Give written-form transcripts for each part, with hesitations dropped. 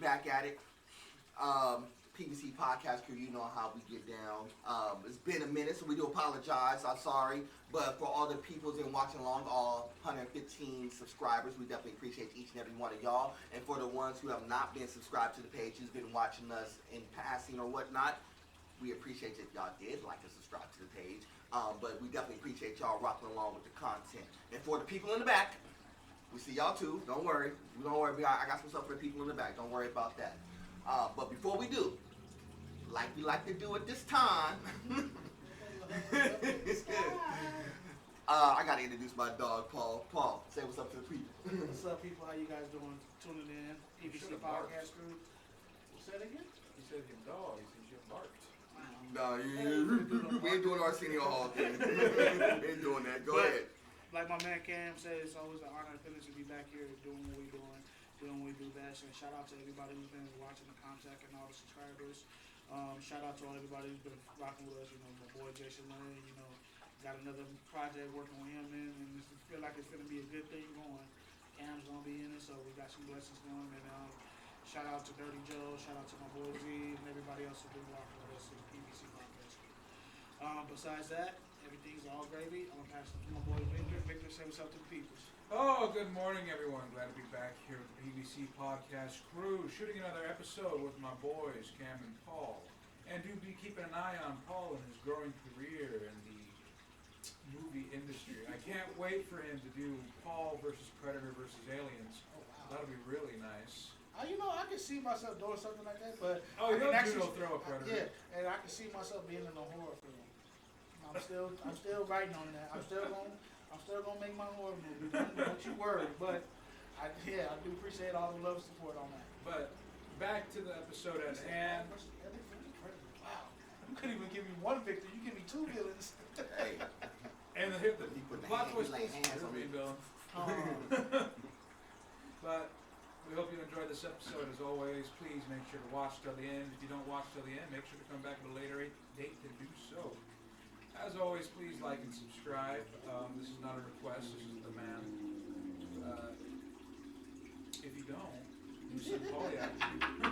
back at it. PVC Podcast crew, you know how we get down. It's been a minute, so we do apologize. I'm sorry. But for all the people who've been watching along, all 115 subscribers, we definitely appreciate each and every one of y'all. And for the ones who have not been subscribed to the page, who's been watching us in passing or whatnot, we appreciate if y'all did like to subscribe to the page. But we definitely appreciate y'all rocking along with the content. And for the people in the back, we see y'all too. Don't worry. Don't worry. I got some stuff for the people in the back. Don't worry about that. But before we do, like we like to do at this time, I gotta introduce my dog, Paul. Paul, say what's up to the people. What's up, people? How you guys doing? Tuning in, PVC Podcast crew. Say it again. He said your dog. He said you barked. No, we ain't doing our senior hall thing. We ain't doing that. Go ahead. Like my man Cam said, it's always an honor and privilege to be back here doing what we're doing what we do best. And shout out to everybody who's been watching the content and all the subscribers. Shout out to everybody who's been rocking with us. You know, my boy Jason Lane, you know, got another project working with him in, and I feel like it's going to be a good thing going. Cam's going to be in it, so we got some blessings going. And shout out to Dirty Joe, shout out to my boy Z, and everybody else who's been rocking with us in the PVC Podcast. Besides that, everything's all gravy. I'm going to pass it to my boy Victor. Victor, say what's up to the people. Oh, good morning, everyone. Glad to be back here with the PVC Podcast crew, shooting another episode with my boys, Cam and Paul. And do be keeping an eye on Paul and his growing career in the movie industry. I can't wait for him to do Paul versus Predator versus Aliens. Oh, wow. That'll be really nice. You know, I can see myself doing something like that, but You'll throw a Predator. Yeah, and I can see myself being in a horror film. I'm still writing on that. I'm still gonna make my horror movie. Don't you worry. But I do appreciate all the love and support on that. But back to the episode at hand. Wow, you couldn't even give me one victim. You give me two villains. Hey. And the plot twist is villain. But we hope you enjoyed this episode. As always, please make sure to watch till the end. If you don't watch till the end, make sure to come back at a later date to do so. As always, please like and subscribe. This is not a request, this is the man. If you don't, you should call you.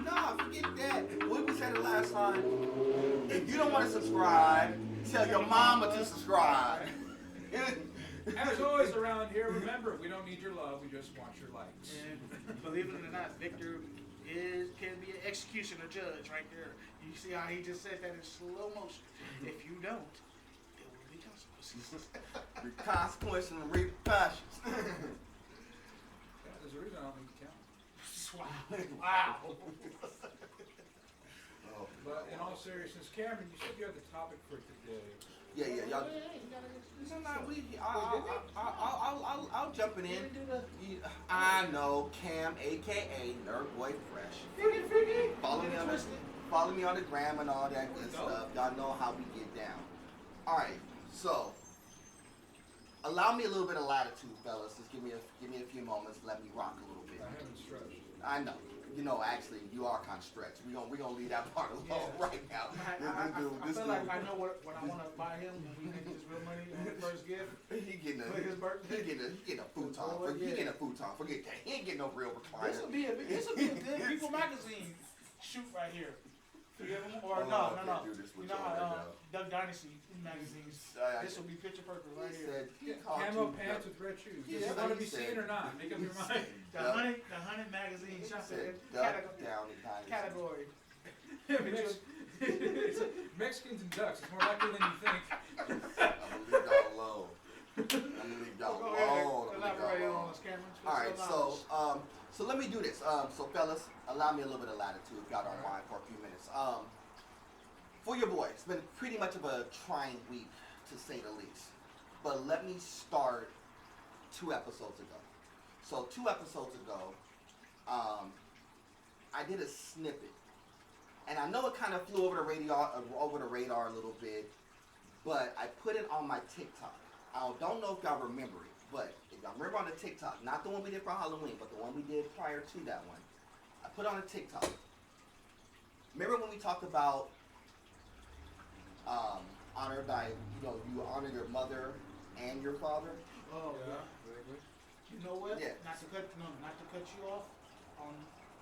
Nah, forget that. What we said the last time, if you don't want to subscribe, tell your mama to subscribe. As always around here, remember, we don't need your love, we just want your likes. And believe it or not, Victor can be an executioner judge right there. You see how he just said that in slow motion. If you don't, there will be consequences. Consequences and repercussions. Yeah, there's a reason I don't need to count. Wow. But in all seriousness, Cameron, you said you had the topic for today. Yeah, y'all. I'll jump it in. I know Cam, aka nerdboyfresh. Follow me on the gram and all that good stuff. Y'all know how we get down. All right, so allow me a little bit of latitude, fellas. Just give me a few moments. Let me rock a little bit. I haven't stretched. I know. You know, actually, you are kind of stretched. We're gonna leave that part alone right now. I feel like I know what I want to buy him when we make his real money on the first gift. He getting his birthday. He getting a futon. He getting a futon. Forget that. He ain't getting no real recliner. This will be a good People magazine shoot right here. Forgive him or no. You know how Duck Dynasty magazines. This will be picture perfect right here. Camo pants with red shoes. Does it want to be seen or not? Make up your mind. The Hunted magazine shopping category. Mexicans and ducks. It's more likely than you think. I'm gonna leave y'all alone. Elaborate on this, Cameron. All right, so let me do this. So fellas, allow me a little bit of latitude, if y'all don't mind, for a few minutes. For your boy, it's been pretty much of a trying week, to say the least. But let me start 2 episodes ago. So 2 episodes ago, I did a snippet, and I know it kind of flew over the radar a little bit, but I put it on my TikTok. I don't know if y'all remember it, but if y'all remember on the TikTok, not the one we did for Halloween, but the one we did prior to that one, I put on a TikTok. Remember when we talked about honor thy, you honor your mother and your father? Oh, yeah. You know what? Yeah. Not to cut you off.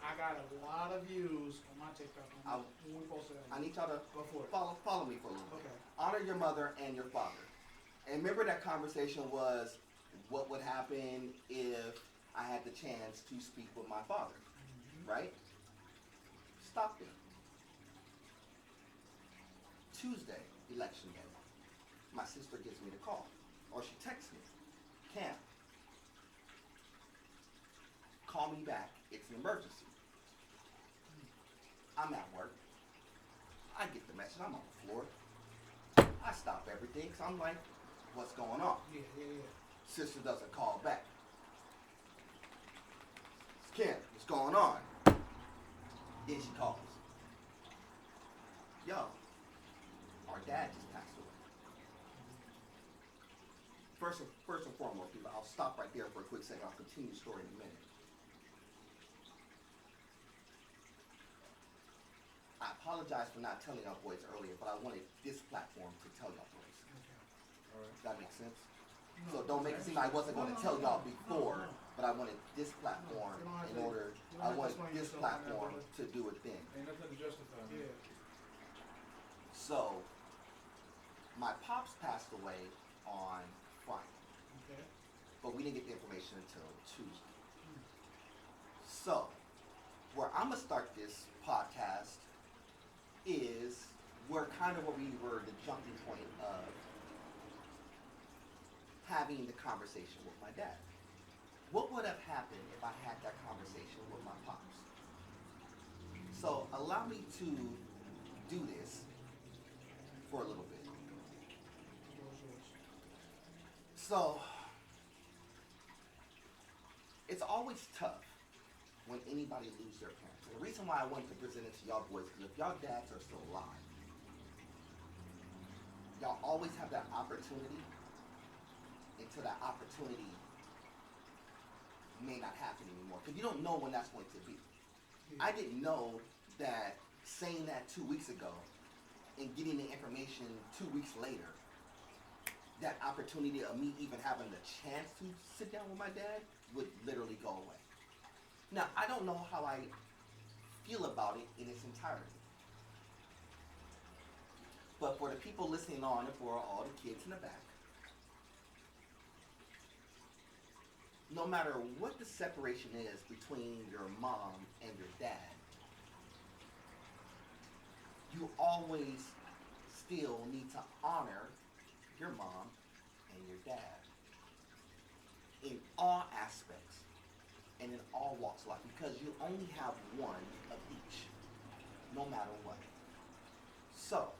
I got a lot of views on my TikTok when we posted that. I need y'all to Go for it. follow me for a little bit. Okay. Honor your mother and your father. And remember that conversation was what would happen if I had the chance to speak with my father, right? Stop there. Tuesday, election day, my sister gives me the call, or she texts me, Cam, call me back, it's an emergency. I'm at work. I get the message, I'm on the floor. I stop everything, because I'm like, what's going on? Yeah. Sister doesn't call back. Kim, what's going on? Then she calls. Yo, our dad just passed away. First and foremost, people, I'll stop right there for a quick second. I'll continue the story in a minute. I apologize for not telling y'all boys earlier, but I wanted this platform to tell y'all boys. Okay. All right. Does that make sense? No, So don't make it seem like I wasn't going to tell y'all before, but I wanted this platform in order. I wanted this platform to do a thing. Ain't nothing to justify. Yeah. So, my pops passed away on Friday, Okay. but we didn't get the information until Tuesday. So, where I'm gonna start this podcast is where we were the jumping point of having the conversation with my dad. What would have happened if I had that conversation with my pops? So allow me to do this for a little bit. So it's always tough when anybody loses their parents. The reason why I wanted to present it to y'all boys is if y'all dads are still alive, y'all always have that opportunity until that opportunity may not happen anymore. Because you don't know when that's going to be. I didn't know that saying that 2 weeks ago and getting the information 2 weeks later, that opportunity of me even having the chance to sit down with my dad would literally go away. Now, I don't know how I feel about it in its entirety. But for the people listening on and for all the kids in the back, no matter what the separation is between your mom and your dad, you always still need to honor your mom and your dad in all aspects and in all walks of life, because you only have one of each, no matter what. So,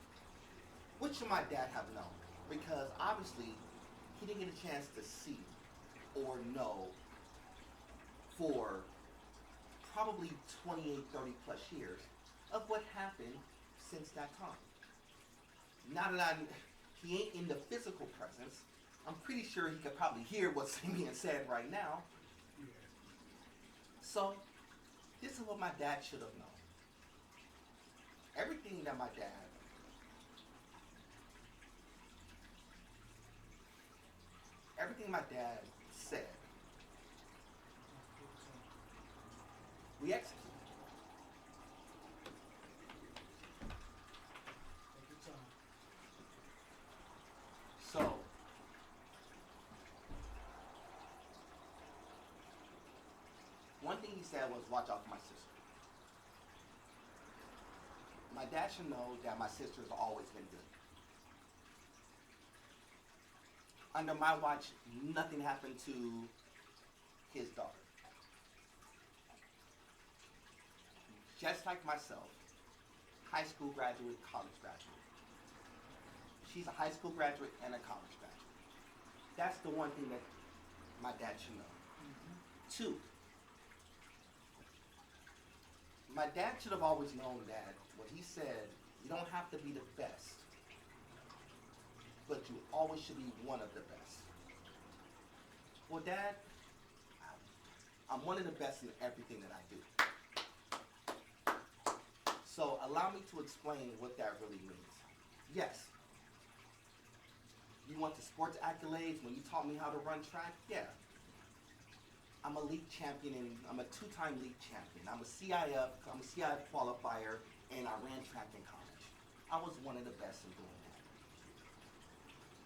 what should my dad have known? Because obviously, he didn't get a chance to see or know for probably 28, 30 plus years of what happened since that time. Now that he ain't in the physical presence, I'm pretty sure he could probably hear what's being said right now. Yeah. So, this is what my dad should have known. Everything that my dad said, we executed. Take your time. So, one thing he said was watch out for my sister. My dad should know that my sister's always been good. Under my watch, nothing happened to his daughter. Just like myself, high school graduate, college graduate. She's a high school graduate and a college graduate. That's the one thing that my dad should know. Two, my dad should have always known that when he said, you don't have to be the best, but you always should be one of the best. Well, Dad, I'm one of the best in everything that I do. So allow me to explain what that really means. Yes, you want the sports accolades when you taught me how to run track? Yeah. I'm a league champion, and I'm a two-time league champion. I'm a CIF qualifier, and I ran track in college. I was one of the best in doing that.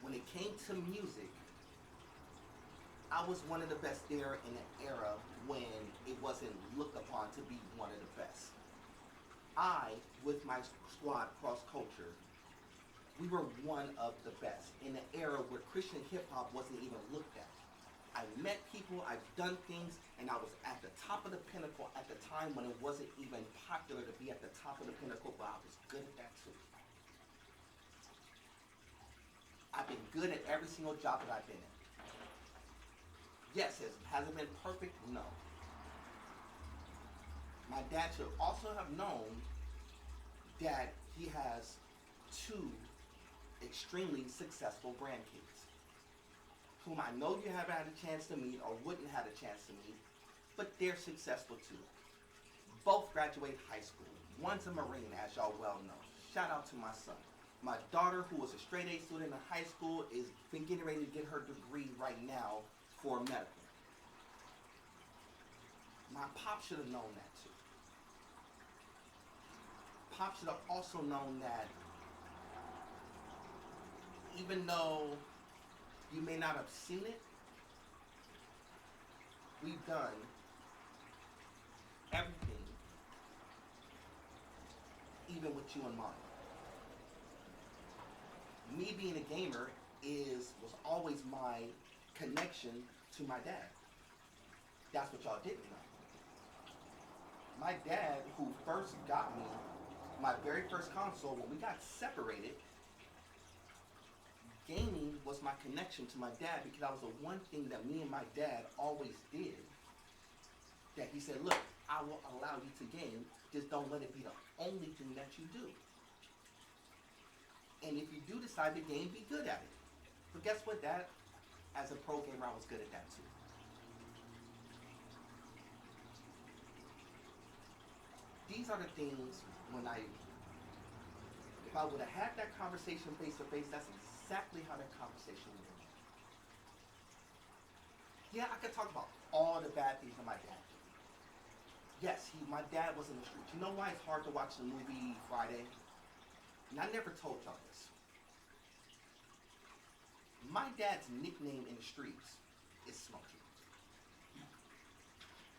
When it came to music, I was one of the best there in an era when it wasn't looked upon to be one of the best. I, with my squad, Cross Culture, we were one of the best in an era where Christian hip-hop wasn't even looked at. I met people, I've done things, and I was at the top of the pinnacle at the time when it wasn't even popular to be at the top of the pinnacle, but I was good at that too. I've been good at every single job that I've been in. Yes, has it been perfect? No. My dad should also have known that he has two extremely successful grandkids, whom I know you haven't had a chance to meet or wouldn't have a chance to meet, but they're successful too. Both graduated high school. One's a Marine, as y'all well know. Shout out to my son. My daughter, who was a straight A student in high school, is been getting ready to get her degree right now for medical. My pop should have known that too. Pop should have also known that even though you may not have seen it, we've done everything, even with you in mind. Me being a gamer was always my connection to my dad. That's what y'all didn't know. My dad, who first got me my very first console, when we got separated, gaming was my connection to my dad because that was the one thing that me and my dad always did. That he said, look, I will allow you to game, just don't let it be the only thing that you do. And if you do decide to game, be good at it. But guess what, Dad? As a pro gamer, I was good at that too. These are the things when if I would have had that conversation face to face, that's exactly how that conversation would have been. Yeah, I could talk about all the bad things that my dad did. Yes, my dad was in the streets. You know why it's hard to watch the movie Friday? And I never told y'all this. My dad's nickname in the streets is Smokey.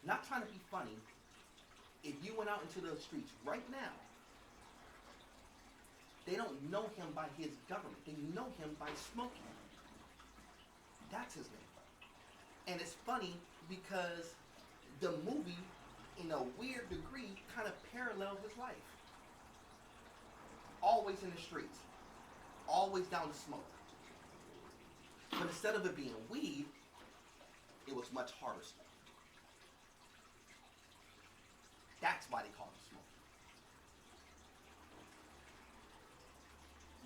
Not trying to be funny, if you went out into the streets right now, they don't know him by his government. They know him by Smokey. That's his name. And it's funny because the movie, in a weird degree, kind of paralleled his life. Always in the streets. Always down to smoke. But instead of it being weed, it was much harder stuff. That's why they call him Smokey.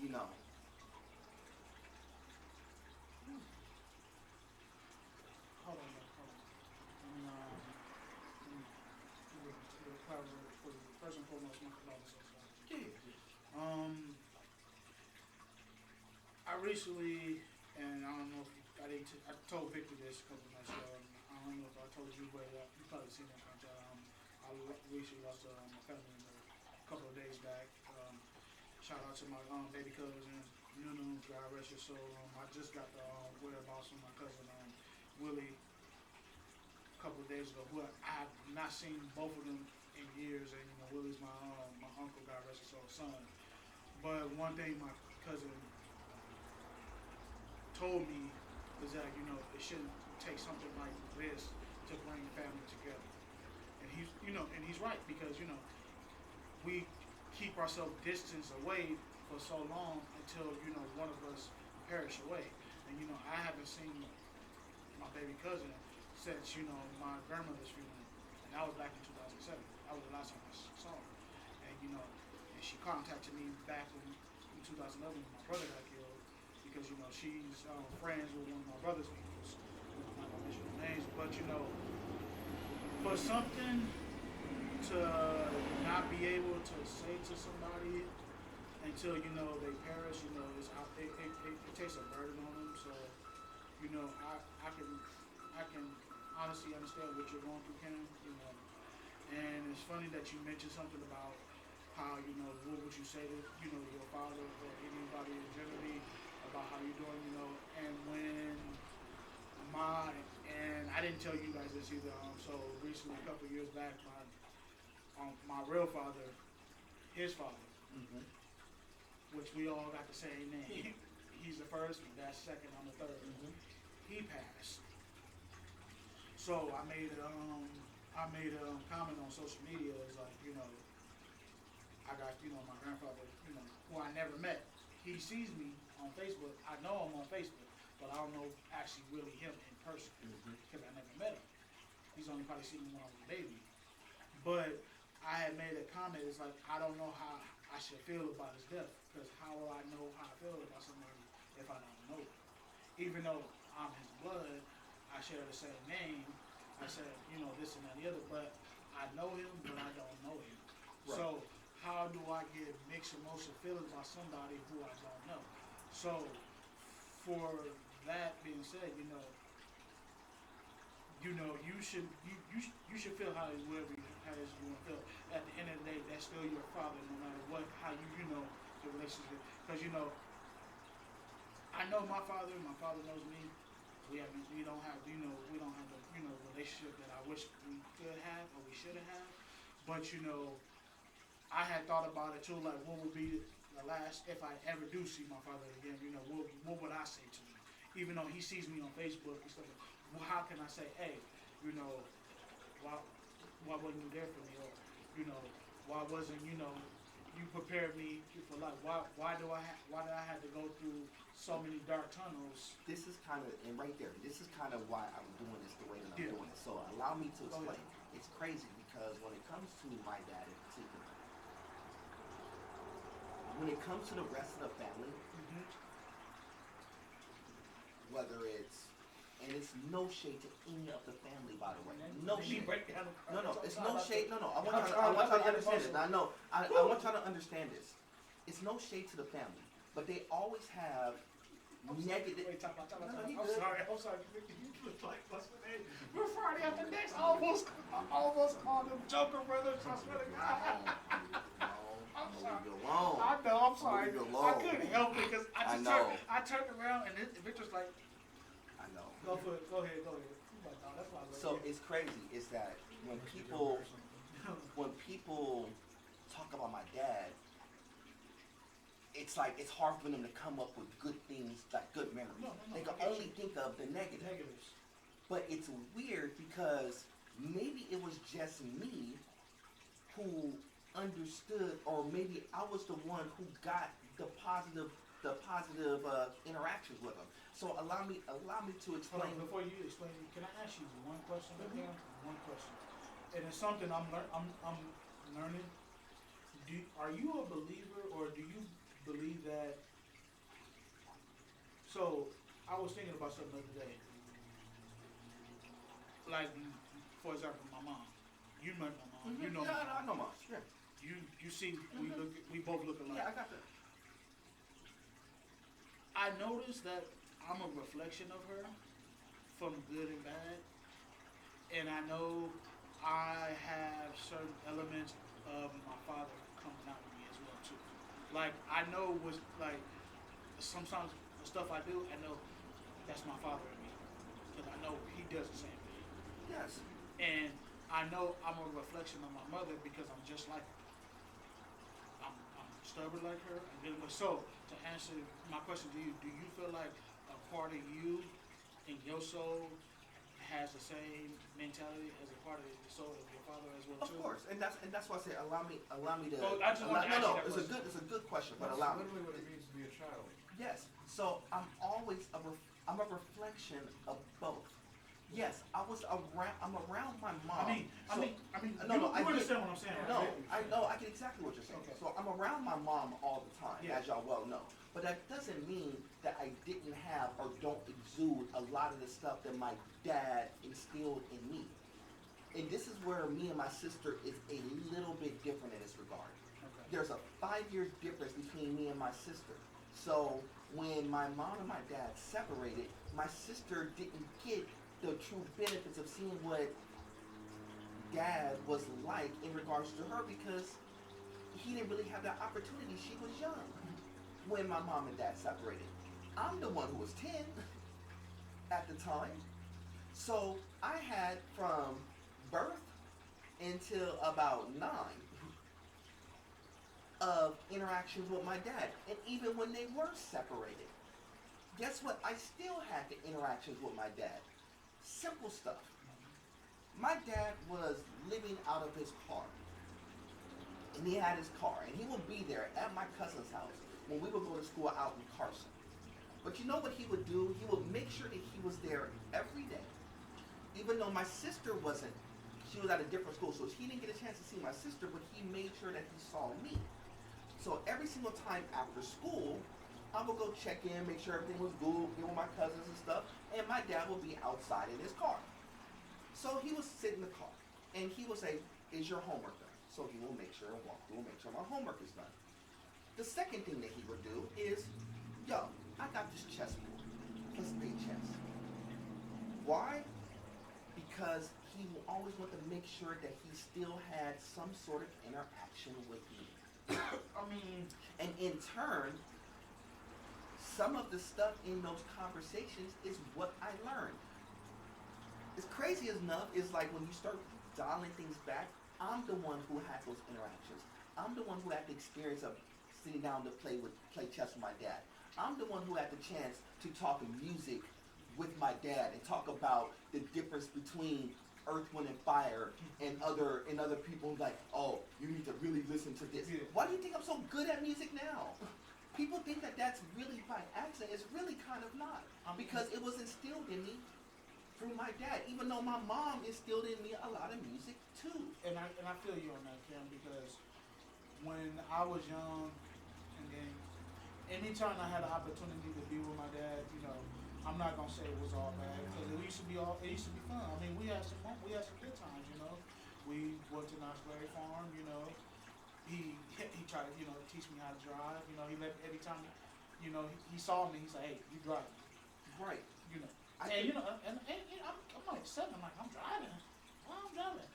You know. Hold on. First and foremost, my condolences. I recently, and I don't know if I told Victor this a couple of nights ago, and I don't know if I told you, but you probably seen that content. I recently lost a family member a couple of days back. Shout out to my baby cousin, Nunu, God rest your soul. I just got the whereabouts of my cousin, Willie, a couple of days ago, who I have not seen both of them in years, and Willie's my uncle, God rest his soul, son. But one thing my cousin told me is that it shouldn't take something like this to bring family together, and he's right, because we keep ourselves distance away for so long until one of us perish away, and I haven't seen my baby cousin since my grandmother's funeral, and that was back in 2007. That was the last time I saw her, and and she contacted me back in 2011 when my brother got killed, because she's friends with one of my brother's uncles. I'm not gonna mention their names, but for something to not be able to say to somebody until they perish, it takes a burden on them. So I can honestly understand what you're going through, Cam. You know, and it's funny that you mentioned something about how, you know, what would you say to, you know, your father or anybody generally about how you're doing, you know, and when and I didn't tell you guys this either. So recently, a couple of years back, my real father, his father, Mm-hmm. which we all got the same name. He's the first, my dad's second, I'm the third. Mm-hmm. He passed. So I made a comment on social media. It's like, you know, I got, you know, my grandfather, you know, who I never met. He sees me on Facebook. I know him on Facebook, but I don't know actually really him in person because I never met him. He's only probably seen me when I was a baby. But I had made a comment. It's like, I don't know how I should feel about his death, because how will I know how I feel about somebody if I don't know him? Even though I'm his blood, I share the same name. I said, you know, this and that and the other, but I know him, but I don't know him. Right. So how do I get mixed emotional feelings about somebody who I don't know? So for that being said, you know, you should feel how you want to feel. At the end of the day, that's still your father, no matter what, how you know the relationship. Because you know, I know my father knows me. We don't have the relationship that I wish we could have or we should have. But you know, I had thought about it too, like what would be the last, if I ever do see my father again, you know, what would I say to him? Even though he sees me on Facebook and stuff, well, how can I say, hey, you know, why wasn't you there for me? Or, you know, why wasn't, you know, you prepared me for life? Why did I have to go through so many dark tunnels? This is kind of, and right there, this is kind of why I'm doing this the way that I'm doing it. So allow me to explain. It's crazy because when it comes to my dad in particular, when it comes to the rest of the family, whether it's, and it's no shade to any of the family, by the way. No shade. No, it's no shade. No. I want y'all to understand this. Now, no, I want y'all to understand this. It's no shade to the family, but they always have negative. Wait, I'm sorry. You look like what's the name? We're Friday after next. Almost called them Joker brothers. I swear to God. I'm sorry. Leave you alone. I know. I'm sorry. Leave you alone. I couldn't help it because I turned around and Victor's like, I know. Go ahead. That's my So it's crazy. Is that when people talk about my dad, it's like it's hard for them to come up with good things, like good memories. No, they can only think of the negatives. But it's weird because maybe it was just me who understood, or maybe I was the one who got the positive interactions with him. So allow me to explain. Before you explain, can I ask you one question? One question, and it's something I'm learning. Are you a believer, or do you believe that? So I was thinking about something the other day. Like, for example, my mom. You met my mom. You know. Yeah, I know mom. Sure. You see, we both look alike. Yeah, I got that. I noticed that I'm a reflection of her, from good and bad, and I know I have certain elements of my father coming out of me as well too. Like I know was like sometimes the stuff I do, I know that's my father in me, because I know he does the same thing. Yes. And I know I'm a reflection of my mother because I'm just like her. I'm stubborn like her. So to answer my question to you, do you feel like a part of you in your soul has the same mentality as a part of the soul of your father as well too? Of course, and that's why I say allow me to. Well, I just want to ask you that question. It's a good question, but That's allow me. literally what it means to be a child. Yes. So I'm always I'm a reflection of both. Yes, I'm around my mom. I mean, No, you understand what I'm saying, No, right? I get exactly what you're saying. Okay. So I'm around my mom all the time, Yeah. as y'all well know. But that doesn't mean that I didn't have or don't exude a lot of the stuff that my dad instilled in me. And this is where me and my sister is a little bit different in this regard. Okay. There's a 5-year difference between me and my sister. So when my mom and my dad separated, my sister didn't get the true benefits of seeing what Dad was like in regards to her, because he didn't really have that opportunity. She was young when my mom and dad separated. I'm the one who was 10 at the time. So I had from birth until about 9 of interactions with my dad. And even when they were separated, guess what? I still had the interactions with my dad. Simple stuff. My dad was living out of his car. And he had his car. And he would be there at my cousin's house when we would go to school out in Carson. But you know what he would do? He would make sure that he was there every day. Even though my sister wasn't, she was at a different school, so he didn't get a chance to see my sister, but he made sure that he saw me. So every single time after school, I would go check in, make sure everything was good, be with my cousins and stuff, and my dad would be outside in his car. So he would sit in the car, and he would say, "Is your homework done?" So he will make sure and walk through and make sure my homework is done. The second thing that he would do is, "Yo, I got this chessboard. Let's play chess." Why? Because he will always want to make sure that he still had some sort of interaction with me. And in turn, some of the stuff in those conversations is what I learned. As crazy enough is like when you start dialing things back, I'm the one who had those interactions. I'm the one who had the experience of sitting down to play chess with my dad. I'm the one who had the chance to talk music with my dad and talk about the difference between Earth, Wind, and Fire and other people like, "Oh, you need to really listen to this." Yeah. Why do you think I'm so good at music now? People think that that's really by accident. It's really kind of not, because it was instilled in me through my dad. Even though my mom instilled in me a lot of music too. And I feel you on that, Cam, because when I was young, and then anytime I had an opportunity to be with my dad, I'm not gonna say it was all bad, because it used to be fun. I mean, we had some good times, We went to Knott's Berry Farm, He tried to, teach me how to drive. He let every time, he saw me, he's like, "Hey, you drive." Right. I'm like 7. I'm like, "I'm driving. Why I'm driving?"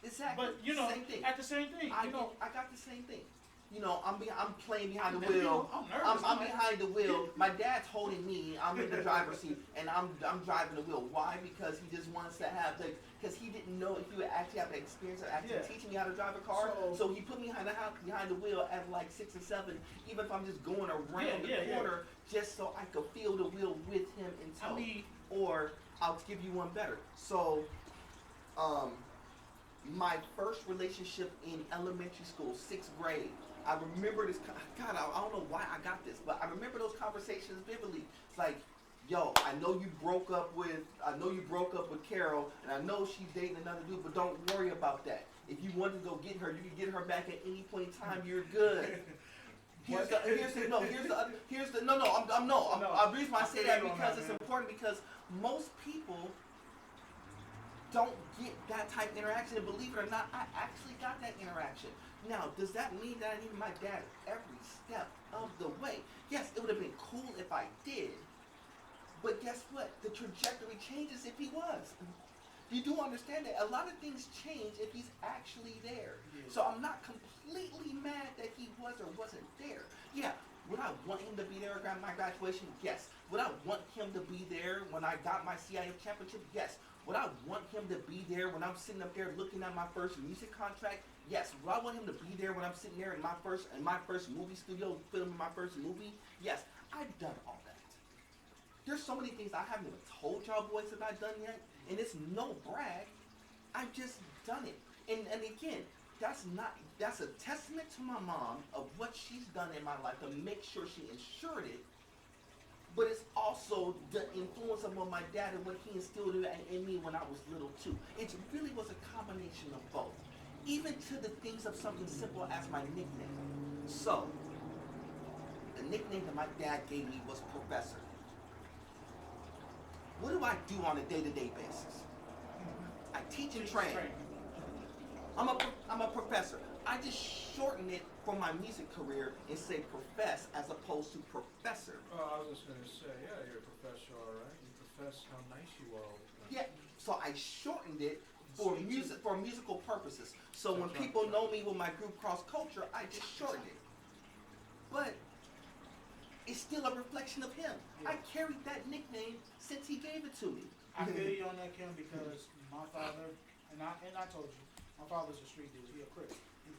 Exactly. But same thing. at the same thing, I got the same thing. I'm playing behind the wheel. I'm nervous. I'm behind the wheel. My dad's holding me. I'm in the driver's seat, and I'm driving the wheel. Why? Because he just wants to have because he didn't know if he would actually have the experience of actually teaching me how to drive a car. So he put me behind the wheel at like 6 or 7, even if I'm just going around the corner, just so I could feel the wheel with him in tow. Or I'll give you one better. So, my first relationship in elementary school, 6th grade. I remember this. God, I don't know why I got this, but I remember those conversations vividly. It's like, "Yo, I know you broke up with Carol, and I know she's dating another dude, but don't worry about that. If you want to go get her, you can get her back at any point in time. You're good." The reason why I say that because it's important, because most people don't get that type of interaction, and believe it or not, I actually got that interaction. Now, does that mean that I needed my dad every step of the way? Yes, it would have been cool if I did, but guess what? The trajectory changes if he was. You do understand that a lot of things change if he's actually there. So I'm not completely mad that he was or wasn't there. Yeah, would I want him to be there at my graduation? Yes. Would I want him to be there when I got my CIF championship? Yes. Would I want him to be there when I'm sitting up there looking at my first music contract? Yes. Would I want him to be there when I'm sitting there in my first movie studio filming my first movie? Yes. I've done all that. There's so many things I haven't even told y'all boys that I've done yet, and it's no brag. I've just done it. And again, that's a testament to my mom of what she's done in my life to make sure she ensured it. But it's also the influence of what my dad and what he instilled in me when I was little too. It really was a combination of both. Even to the things of something simple as my nickname. So, the nickname that my dad gave me was Professor. What do I do on a day-to-day basis? I teach and train. I'm a professor. I just shorten it for my music career and say profess as opposed to professor. Oh, I was just going to say, yeah, you're a professor, all right. You're a profess how nice you are all the time. Yeah, so I shortened it for musical purposes. So when That's people right. know me with my group Cross Culture, I just shortened it. But it's still a reflection of him. Yeah. I carried that nickname since he gave it to me. I feel you on that, Kim, because my father, and I told you, my father's a street dude. He a crip.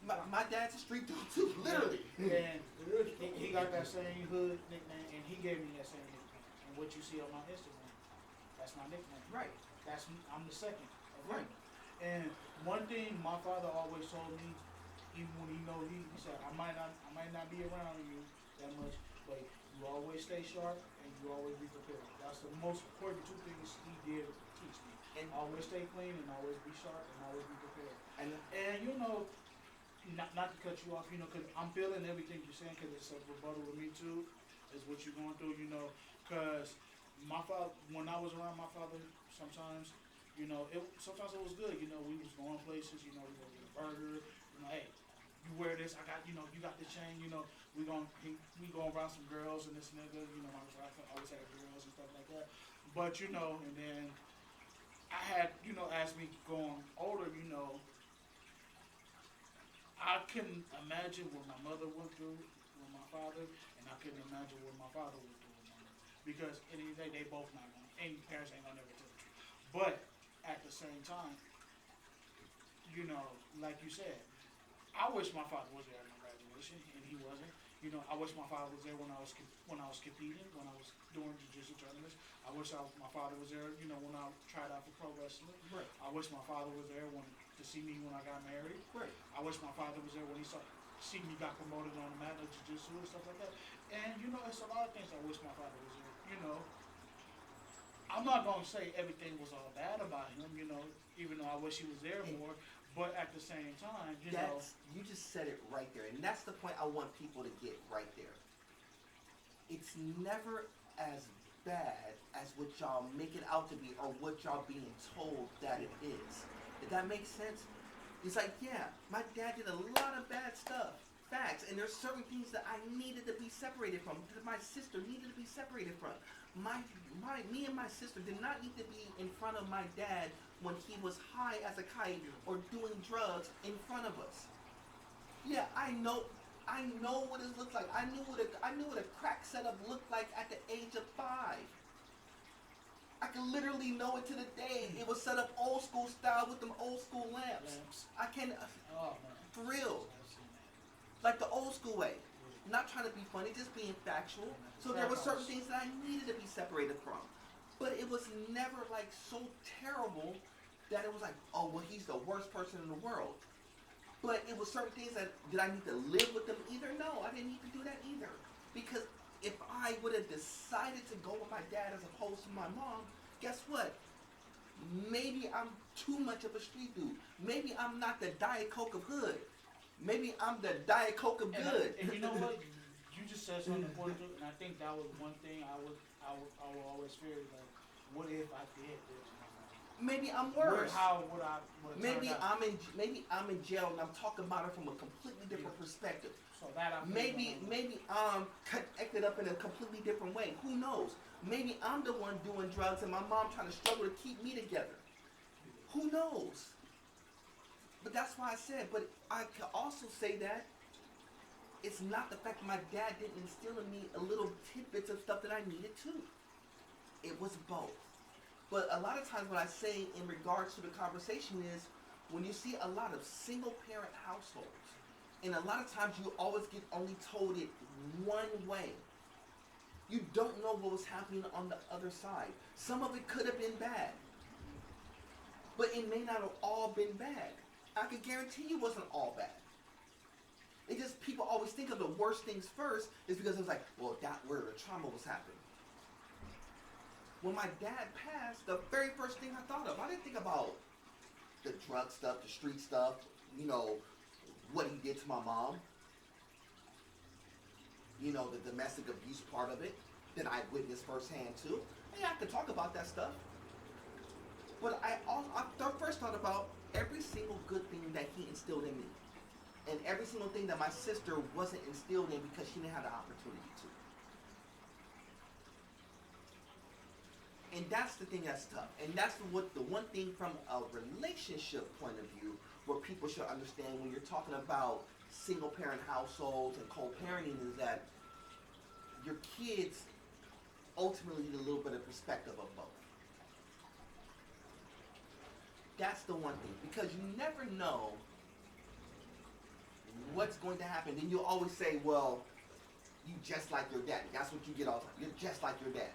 My dad's a street dude too, literally. And he got that same hood nickname, and he gave me that same nickname. And what you see on my Instagram, that's my nickname. Right. I'm the second of him. Right. And one thing my father always told me, even when he know he said, I might not be around you that much, but you always stay sharp and you always be prepared. That's the most important two things he did teach me. And Always stay clean and always be sharp and always be prepared. and And you know, not to cut you off, you know, because I'm feeling everything you're saying, because it's a rebuttal with me too, is what you're going through, you know, because my father, when I was around my father, sometimes, you know, sometimes it was good, you know, we was going places, you know, we go get a burger, you know, hey, you wear this, I got, you know, you got the chain, you know, we going around some girls and this nigga, you know, I always had girls and stuff like that, but, you know, and then I had, you know, as me going older, you know, I couldn't imagine what my mother went through with my father, and I couldn't imagine what my father went through with my mother. Because at the end of the day, they both not gonna, any parents ain't gonna never tell the truth. But at the same time, you know, like you said, I wish my father was there at my graduation, and he wasn't. You know, I wish my father was there when I was competing, when I was doing jiu-jitsu tournaments. I wish my father was there, you know, when I tried out for pro wrestling. right. I wish my father was there to see me when I got married. Right. I wish my father was there when he see me got promoted on the mat of jiu-jitsu and stuff like that. And, you know, it's a lot of things I wish my father was there. You know, I'm not going to say everything was all bad about him, you know, even though I wish he was there more. But at the same time, you know. You just said it right there. And that's the point I want people to get right there. It's never as bad as what y'all make it out to be or what y'all being told that it is. If that makes sense? It's like, yeah, my dad did a lot of bad stuff. Facts. And there's certain things that I needed to be separated from, that my sister needed to be separated from. Me and my sister did not need to be in front of my dad when he was high as a kite or doing drugs in front of us. Yeah, I know what it looks like. I knew what a crack setup looked like at the age of 5. I can literally know it to the day. It was set up old school style with them old school lamps. I can, Oh, man. for real, I've seen that. like the old school way. Not trying to be funny, just being factual. So there were certain things that I needed to be separated from. But it was never like so terrible that it was like, oh, well, he's the worst person in the world. But it was certain things that, did I need to live with them either? No, I didn't need to do that either. Because if I would have decided to go with my dad as opposed to my mom, guess what? Maybe I'm too much of a street dude. Maybe I'm not the Diet Coke of hood. Maybe I'm the Diet Coke of good. And you know what? You just said something important, and I think that was one thing I would always fear. Like, what if I did this? Maybe I'm worse. How would I? Maybe I'm in jail and I'm talking about it from a completely different perspective. So that Maybe I'm connected up in a completely different way. Who knows? Maybe I'm the one doing drugs and my mom trying to struggle to keep me together. Who knows? But that's why I said, but I could also say that it's not the fact that my dad didn't instill in me a little tidbits of stuff that I needed too. It was both. But a lot of times what I say in regards to the conversation is, when you see a lot of single parent households, and a lot of times you always get only told it one way. You don't know what was happening on the other side. Some of it could have been bad. But it may not have all been bad. I can guarantee you it wasn't all bad. It just, people always think of the worst things first, is because it was like, well, that's where the trauma was happening. When my dad passed, the very first thing I thought of, I didn't think about the drug stuff, the street stuff, you know, what he did to my mom. You know, the domestic abuse part of it that I witnessed firsthand too. Yeah, I could talk about that stuff. But I first thought about every single good thing that he instilled in me. And every single thing that my sister wasn't instilled in because she didn't have the opportunity to. And that's the thing that's tough. And that's what the one thing from a relationship point of view where people should understand when you're talking about single parent households and co-parenting is that your kids ultimately need a little bit of perspective of both. That's the one thing. Because you never know what's going to happen. Then you'll always say, well, you just like your daddy. That's what you get all the time. You're just like your dad.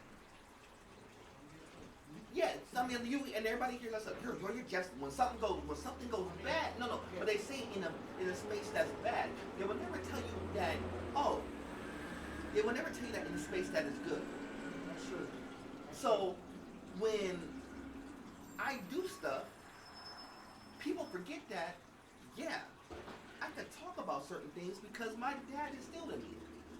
Yeah, I mean, you and everybody here, that's like, you're just when something goes bad. No, but they say in a space that's bad, they will never tell you that. Oh, they will never tell you that in a space that is good. That's true. So when I do stuff, people forget that. Yeah, I could talk about certain things because my dad instilled in me.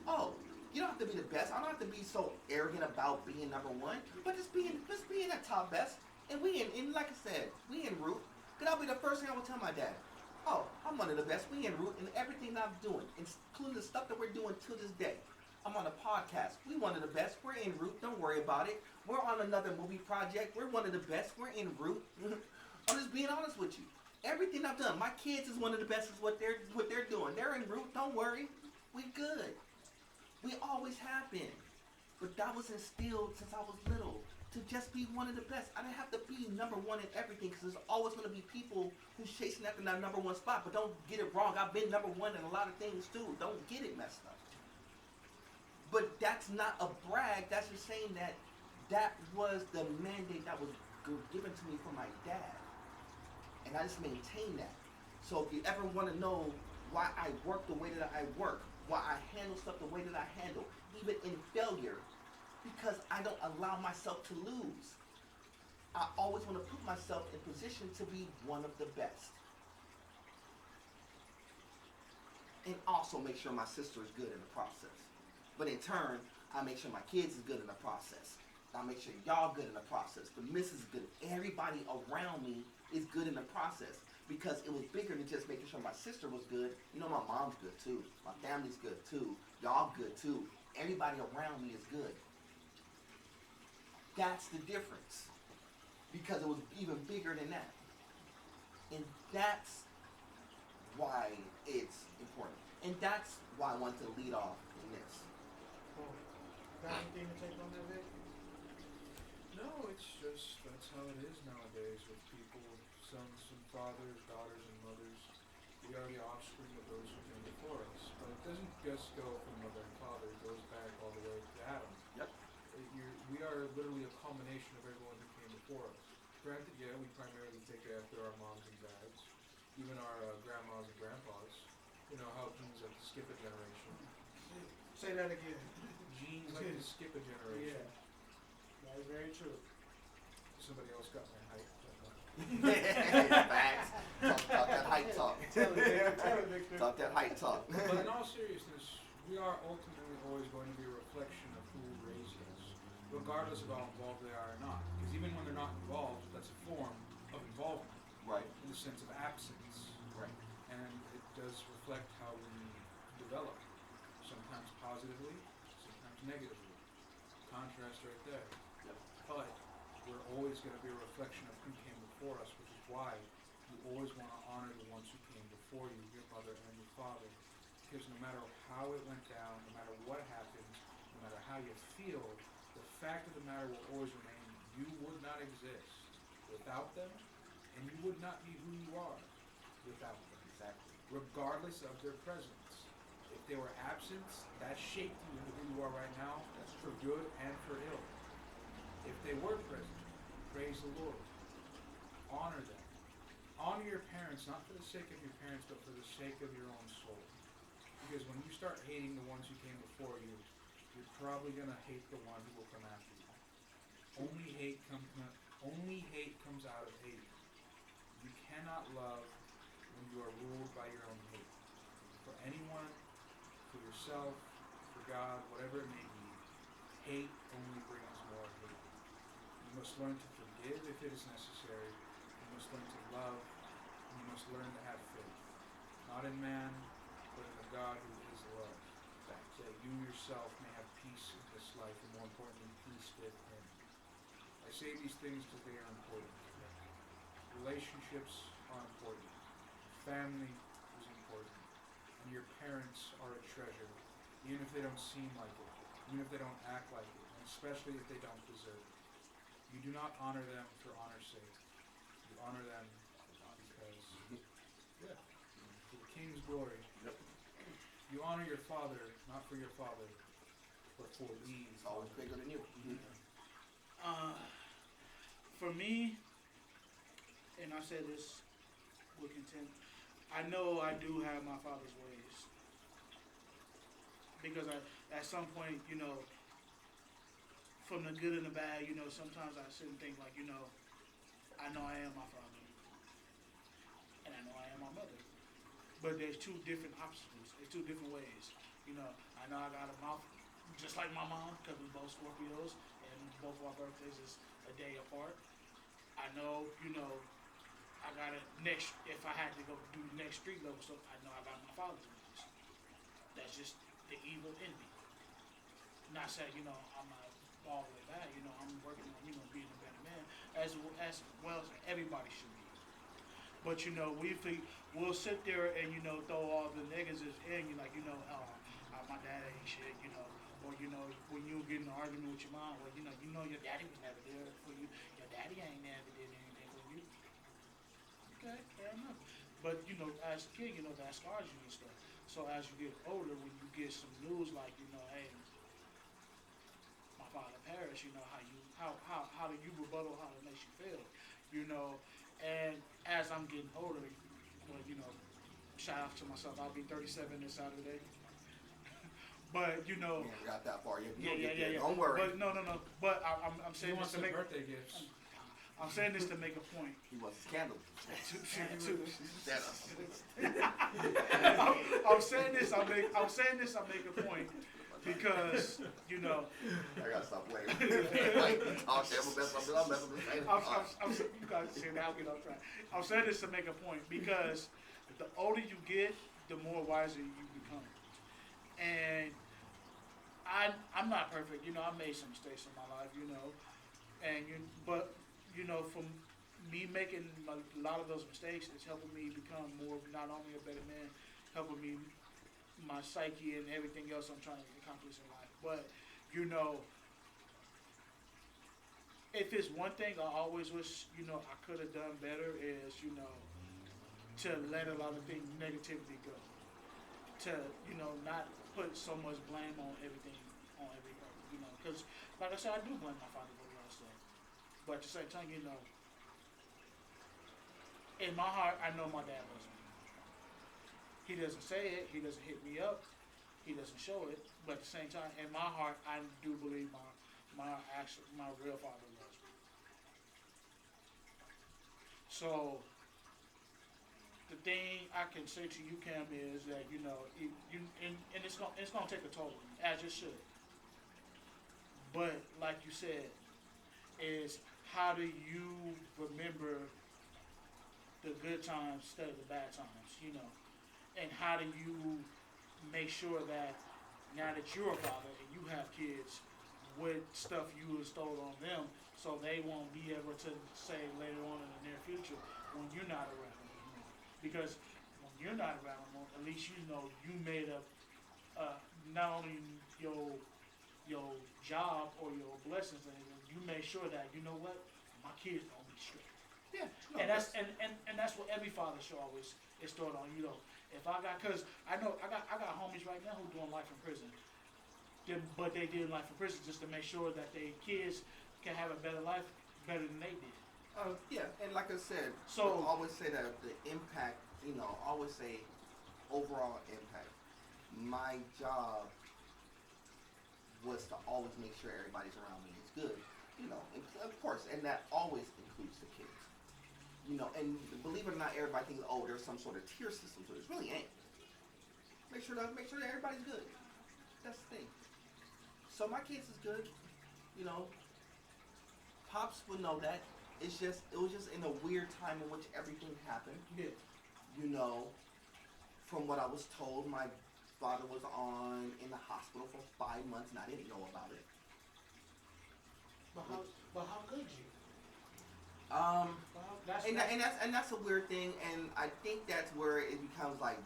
Oh, you don't have to be the best. I don't have to be so arrogant about being number one, but just being that top best. And like I said, we en route. Cause that'll be the first thing I will tell my dad. Oh, I'm one of the best. We en route in everything that I'm doing, including the stuff that we're doing to this day. I'm on a podcast. We one of the best. We're en route. Don't worry about it. We're on another movie project. We're one of the best. We're en route. I'm just being honest with you. Everything I've done, my kids is one of the best. Is what they're doing. They're en route. Don't worry. We good. We always have been. But that was instilled since I was little. To just be one of the best. I didn't have to be number one in everything because there's always going to be people who's chasing after that number one spot. But don't get it wrong. I've been number one in a lot of things too. Don't get it messed up. But that's not a brag. That's just saying that was the mandate that was given to me from my dad. And I just maintain that. So if you ever want to know why I work the way that I work, why I handle stuff the way that I handle, even in failure, because I don't allow myself to lose. I always want to put myself in position to be one of the best. And also make sure my sister is good in the process. But in turn, I make sure my kids is good in the process. I make sure y'all good in the process. The missus is good. Everybody around me is good in the process. Because it was bigger than just making sure my sister was good. You know, my mom's good too. My family's good too. Y'all good too. Everybody around me is good. That's the difference. Because it was even bigger than that. And that's why it's important. And that's why I want to lead off in this. Cool. Got anything to take on that, Vic? No, it's just, that's how it is nowadays with people, sons and fathers, daughters and mothers. We are the offspring of those who came before us. But it doesn't just go from mother and father, it goes back all the way to Adam. Yep. We are literally a culmination of everyone who came before us. Granted, yeah, we primarily take after our moms and dads, even our grandmas and grandpas. You know how genes like to skip a generation. Say that again. Genes like to skip a generation. Yeah. That is very true. Somebody else got my height. Facts. Talk that height talk. Tell it, Victor. Talk that height talk. But in all seriousness, we are ultimately always going to be a reflection of who raised us, regardless of how involved they are or not. Because even when they're not involved, that's a form of involvement. Right. In the sense of absence. Right. And it does reflect how we develop. Sometimes positively, sometimes negatively. Contrast right there. Yep. But we're always going to be a reflection of who came before us, which is why you always want to honor the ones who came before you, your mother and your father. Because no matter how it went down, no matter what happens, no matter how you feel, the fact of the matter will always remain, you would not exist without them, and you would not be who you are without them. Exactly. Regardless of their presence. If they were absent, that shaped you into who you are right now. That's for good and for ill. If they were present, praise the Lord. Honor them. Honor your parents, not for the sake of your parents, but for the sake of your own soul. Because when you start hating the ones who came before you, you're probably going to hate the one who will come after you. Only hate comes out of hate. You cannot love when you are ruled by your own hate. For anyone, for yourself, for God, whatever it may be, hate only brings more hate. You must learn to forgive if it is necessary. You must learn to love. And you must learn to have faith. Not in man, but in the God who is love. So that you yourself may have peace in this life, and more importantly, peace with Him. I say these things because they are important. Relationships are important. Family is important. And your parents are a treasure, even if they don't seem like it, even if they don't act like it, and especially if they don't deserve it. You do not honor them for honor's sake. You honor them because, for the King's glory. Yep. You honor your father, not for your father, but for the It's always bigger than you. For me, and I said this with content, I know I do have my father's ways. Because at some point, from the good and the bad, sometimes I sit and think like, I know I am my father. And I know I am my mother. But there's two different obstacles. There's two different ways. I know I got a mouth just like my mom, because we both Scorpios, and both of our birthdays is a day apart. I know, I got if I had to go do the next street level stuff, I know I got my father's ways. That's just the evil in me. Not saying, I'm not all the way bad, I'm working on, being a better man, as well as everybody should be. But, we'll sit there and, throw all the negatives in, my dad ain't shit, or, when you get in an argument with your mom, well, your daddy was never there for you, your daddy ain't never did anything for you. Okay, fair enough. But, as a kid, that scars you and stuff. So as you get older, when you get some news like, hey, my father perished, how do you rebuttal how it makes you feel, and as I'm getting older, well, shout out to myself, I'll be 37 this Saturday. But We haven't got that far yet. Yeah. Don't worry. But no. But I'm saying this to make birthday gifts. I'm saying this to make a point. He wants his candle. I'm saying this. I make a point because I gotta stop playing. I'm you guys say now get off track. I'm saying this to make a point because the older you get, the more wiser you become. And I'm not perfect, I made some mistakes in my life, but from me making a lot of those mistakes, it's helping me become more, not only a better man, helping me, my psyche and everything else I'm trying to accomplish in life. But, if it's one thing I always wish, I could have done better is, to let a lot of things, negativity go. To, not put so much blame on everything, on every person, because, like I said, I do blame my father for a lot of stuff. But at the same time, in my heart, I know my dad loves me. He doesn't say it, he doesn't hit me up, he doesn't show it, but at the same time, in my heart, I do believe my real father loves me. So, the thing I can say to you, Cam, is that and it's gonna take a toll, as it should. But like you said, is how do you remember the good times instead of the bad times, and how do you make sure that now that you're a father and you have kids, what stuff you installed on them, so they won't be able to say later on in the near future when you're not around. Because when you're not around, at least you made up not only your job or your blessings, and you made sure that my kids gonna be straight. Yeah. And that's what every father should always install on If I got, cause I know I got homies right now who doing life in prison, but they did life in prison just to make sure that their kids can have a better life, better than they did. Yeah, and like I said, so I always say that the impact, always say overall impact. My job was to always make sure everybody's around me is good, and of course, and that always includes the kids. And believe it or not, everybody thinks, oh, there's some sort of tier system to this. Really ain't. Make sure that everybody's good. That's the thing. So my kids is good, Pops would know that. It was just in a weird time in which everything happened. Yeah. From what I was told, my father was in the hospital for 5 months and I didn't know about it. But how could you? That's a weird thing, and I think that's where it becomes like,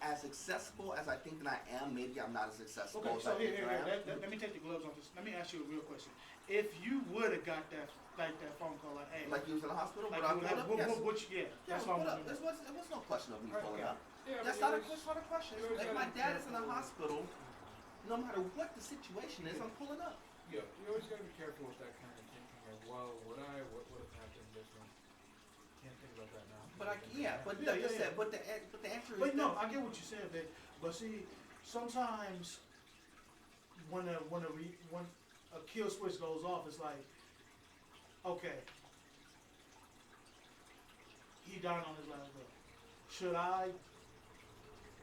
as accessible as I think that I am, maybe I'm not as accessible Okay, as so I think here, that I am. let me take the gloves off this. Let me ask you a real question. If you would have got that phone call, like, hey, Like you was in the hospital, like would I pull up? Yes. that's Yeah, what pull I'm up. There was no question of me pulling up. Yeah, That's but not a question. you always If gotta my be dad is in the careful. hospital, no matter what the situation is, I'm pulling up. You always got to be careful with that kind of thinking of, well, what would have happened different? Can't think about that now. But like I said, but the answer is. But no, I get what you said, Vic. But see, sometimes when a kill switch goes off, it's like, okay, he died on his last breath. Should I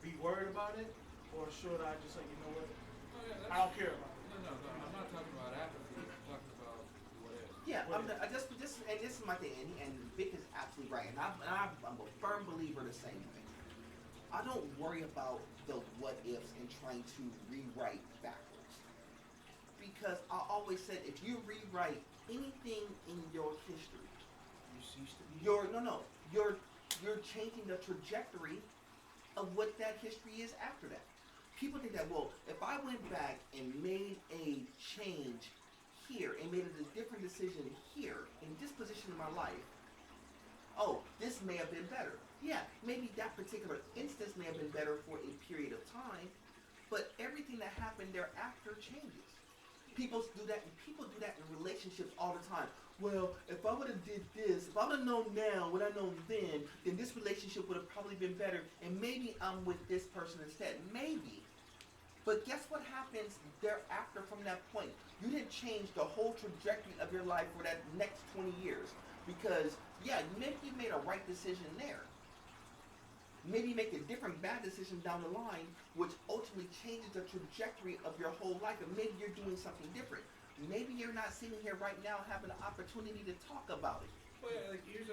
be worried about it, or should I just say, you know what, Oh, yeah, I don't care about it? No, I'm not talking about apathy. I'm talking about what if. Yeah, this is my thing, and Vic is absolutely right, and I'm a firm believer the same way. I don't worry about the what ifs and trying to rewrite backwards, because I always said if you rewrite anything in your history, You cease to be. you're changing the trajectory of what that history is after that. People think that, well, if I went back and made a change here and made a different decision here in this position in my life, oh, this may have been better. Yeah, maybe that particular instance may have been better for a period of time, but everything that happened thereafter changes. People do that in relationships all the time. Well, if I would have did this, if I would have known now what I know then this relationship would have probably been better, and maybe I'm with this person instead. Maybe. But guess what happens thereafter from that point? You didn't change the whole trajectory of your life for that next 20 years. Because, yeah, maybe you made a right decision there. Maybe you make a different bad decision down the line, which ultimately changes the trajectory of your whole life, and maybe you're doing something different. Maybe you're not sitting here right now having the opportunity to talk about it. Well, yeah, here's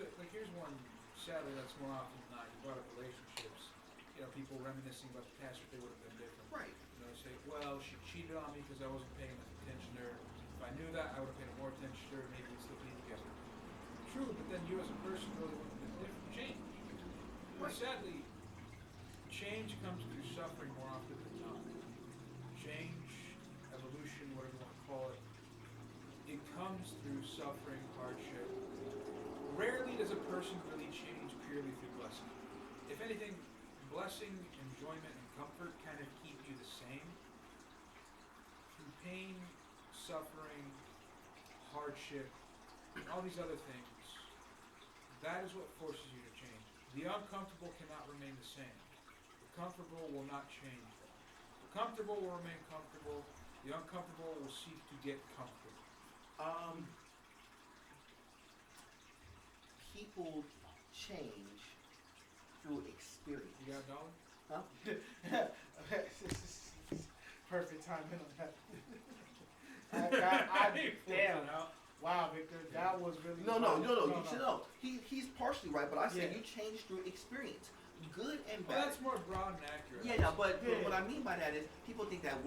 one. Sadly, that's more often than not. You brought up relationships. People reminiscing about the past, if they would have been different. Right. Say, well, she cheated on me because I wasn't paying enough attention to her. If I knew that, I would have paid more attention to her. Maybe we'd still be together. True, but then you as a person really wouldn't have been different. Change. But sadly, change comes through suffering more often than not. Change, evolution, whatever you want to call it, it comes through suffering, hardship. Rarely does a person really change purely through blessing. If anything, blessing, enjoyment, and comfort kind of keep you the same. Through pain, suffering, hardship, and all these other things, that is what forces you to change. The uncomfortable cannot remain the same. The comfortable will not change. The comfortable will remain comfortable. The uncomfortable will seek to get comfortable. People change through experience. You got a dollar? Huh? Perfect timing on that. Damn. Wow, Victor, that was really. No. You should know. He's partially right, but I said you change through experience, good and Well, bad. that's more broad and accurate. Yeah, but what I mean by that is people think that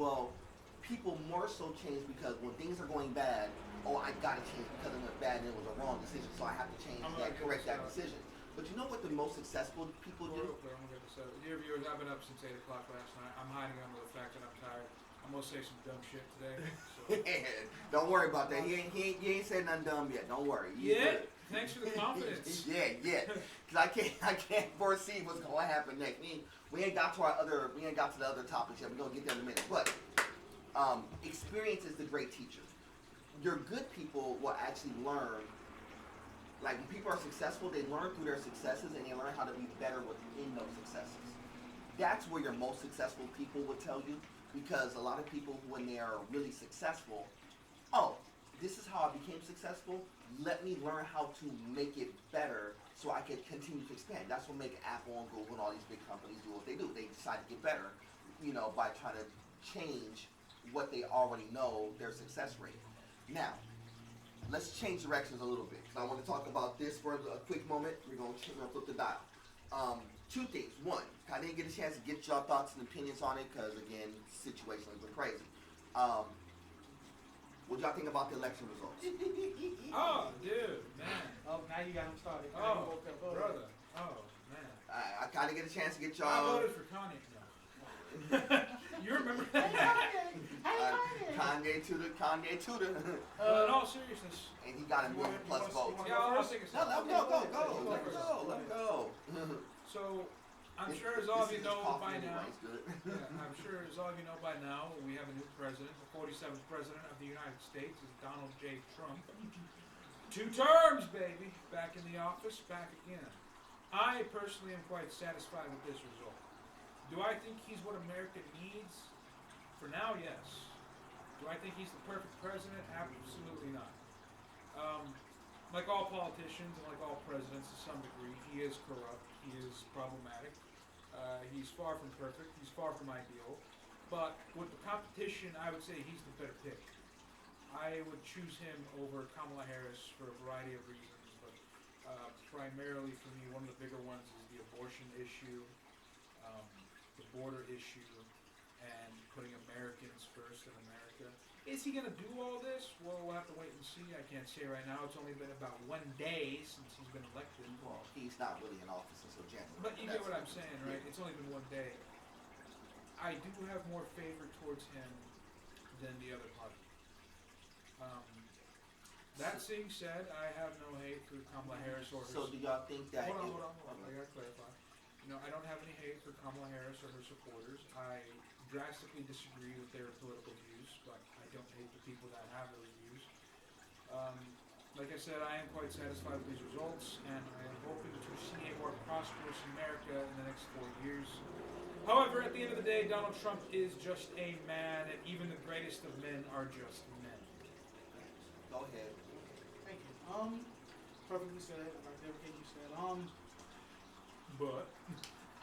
people more so change because when things are going bad, I gotta change because it went bad and it was a wrong decision, so I have to change correct that decision. But you know what the most successful people do? I'm gonna get this out. Dear viewers, I've been up since 8 o'clock last night. I'm hiding under the fact that I'm tired. I'm gonna say some dumb shit today. So. Don't worry about that. He ain't said nothing dumb yet. Don't worry. Yeah. Thanks for the confidence. yeah. Because I can't foresee what's gonna happen next. We ain't got to the other topics yet. We're gonna get there in a minute. But experience is the great teacher. Your good people will actually learn. Like when people are successful, they learn through their successes and they learn how to be better within those successes. That's where your most successful people will tell you, because a lot of people, when they are really successful, this is how I became successful. Let me learn how to make it better so I can continue to expand. That's what make Apple and Google and all these big companies do what they do. They decide to get better, by trying to change what they already know their success rate. Now, let's change directions a little bit, because I want to talk about this for a quick moment. We're going to flip the dial. Two things. One, I didn't get a chance to get your thoughts and opinions on it because, again, situation has been crazy. What y'all think about the election results? Oh, dude, man. Oh, now you got him started. Oh, brother. Oh, man. I kind of get a chance to get I y'all. voted for Kanye. No. You remember Hey, that? Kanye. Kanye Tudor. In all seriousness. And he got a million plus votes. Yeah, I'll take a No, second. let him go. So, I'm sure as all of you This is know coffee by anyway, now, it's good. I'm sure as all of you know by now, we have a new president. The 47th president of the United States is Donald J. Trump. 2 terms, baby. Back in the office, back again. I personally am quite satisfied with this result. Do I think he's what America needs? For now, yes. Do I think he's the perfect president? Absolutely not. Like all politicians and like all presidents to some degree, he is corrupt. He is problematic. He's far from perfect. He's far from ideal. But with the competition, I would say he's the better pick. I would choose him over Kamala Harris for a variety of reasons, but primarily for me, one of the bigger ones is the abortion issue, the border issue, and putting Americans first in America. Is he going to do all this? Well, we'll have to wait and see. I can't say right now. It's only been about 1 day since he's been elected. Well, he's not really in office until January. But you get what I'm saying, right? It's only been 1 day. I do have more favor towards him than the other party. That being said, I have no hate for Kamala Harris or her. So do y'all think that? Hold on. I gotta clarify. I don't have any hate for Kamala Harris or her supporters. I drastically disagree with their political views, but I don't hate the people that have those views. Like I said, I am quite satisfied with these results, and I am hoping to see a more prosperous America in the next 4 years. However, at the end of the day, Donald Trump is just a man, and even the greatest of men are just men. Go ahead. Thank you. Perfectly said, like everything you said. But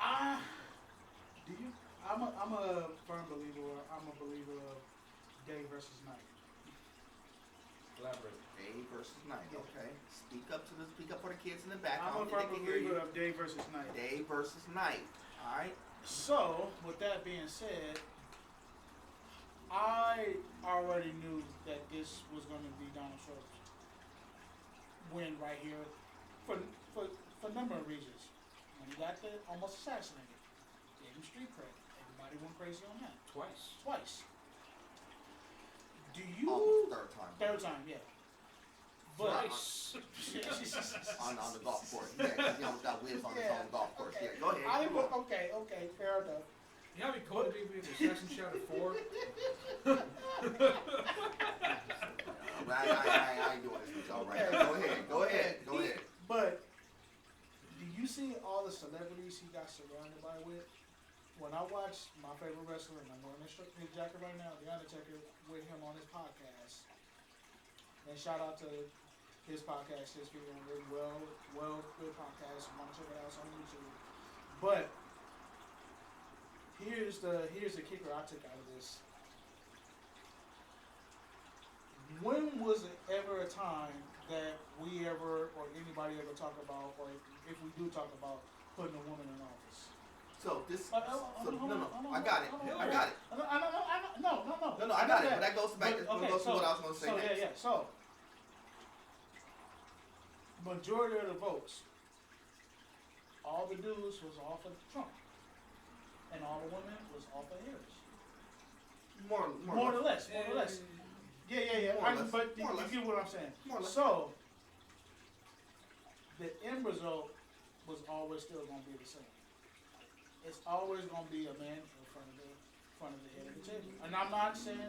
I'm a firm believer. I'm a believer of day versus night. elaborate. Day versus night. Okay. Speak up for the kids in the back. I'm a firm believer of day versus night. Day versus night. All right. So, with that being said, I already knew that this was going to be Donald Trump's win right here for a number of reasons. When he got there, almost assassinated. Gave him street cred. Everybody went crazy on that. Twice. Do you... Almost Third time, yeah. But... Twice. on the golf course. Yeah, because he almost got whiz on his own golf course. Okay. Yeah, go ahead. Okay, fair enough. You know how many cold people with assassin shot at 4? I ain't doing this with y'all right now. Go ahead. But do you see all the celebrities he got surrounded by with? When I watch my favorite wrestler, and I'm wearing his jacket right now, The Undertaker, with him on his podcast. And shout out to his podcast, his video, good podcast. Want to check it out on YouTube. But here's the kicker I took out of this. When was it ever a time that we ever, or anybody ever talk about, or if we do talk about, putting a woman in office? So this. No, I got it. No, I got it. No, I got it. But that goes back to what I was going to say next. Yeah. So, majority of the votes, all the dudes was off of Trump, and all the women was off of Harris. More or less. Yeah. But you get what I'm saying. So, the end result was always still going to be the same. It's always going to be a man in front of the head of the table. And I'm not saying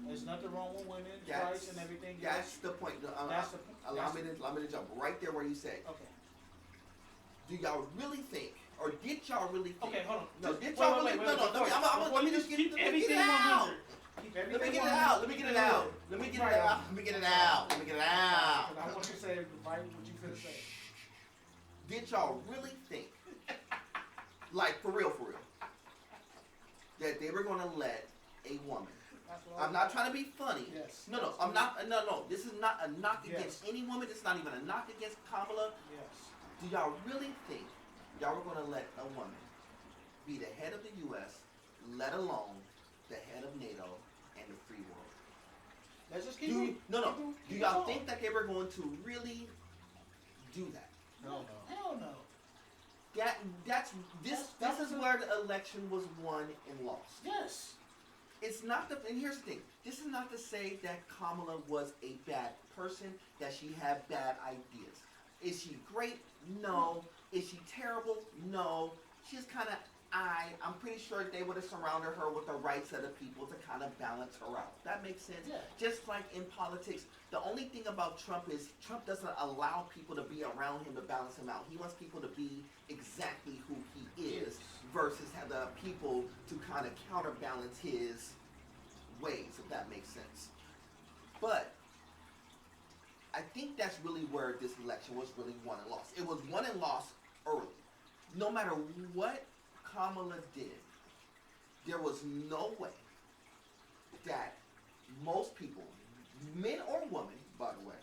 there's nothing wrong with women's rights and everything. That's the point. Allow me to jump right there where you said. Okay. Do y'all really think, or did y'all really think? Okay, hold on. No, did y'all really? No. Let me just get it out. Let me get it out. I want you to say right what you finna say. Did y'all really think, like for real, that they were gonna let a woman? I'm not trying to be funny. Yes. No. I'm not. No. This is not a knock against any woman. It's not even a knock against Kamala. Yes. Do y'all really think y'all were gonna let a woman be the head of the U.S., let alone the head of NATO and the free world? Let's just keep Do moving. Do y'all think that they were going to really do that? Hell no. Hell no. This is where the election was won and lost. Yes. It's not and here's the thing. This is not to say that Kamala was a bad person, that she had bad ideas. Is she great? No. Is she terrible? No. She's kind of I'm pretty sure they would have surrounded her with the right set of people to kind of balance her out. That makes sense. Yeah. Just like in politics, the only thing about Trump is Trump doesn't allow people to be around him to balance him out. He wants people to be exactly who he is versus have the people to kind of counterbalance his ways, if that makes sense. But I think that's really where this election was really won and lost. It was won and lost early. No matter what Kamala did, there was no way that most people, men or women, by the way,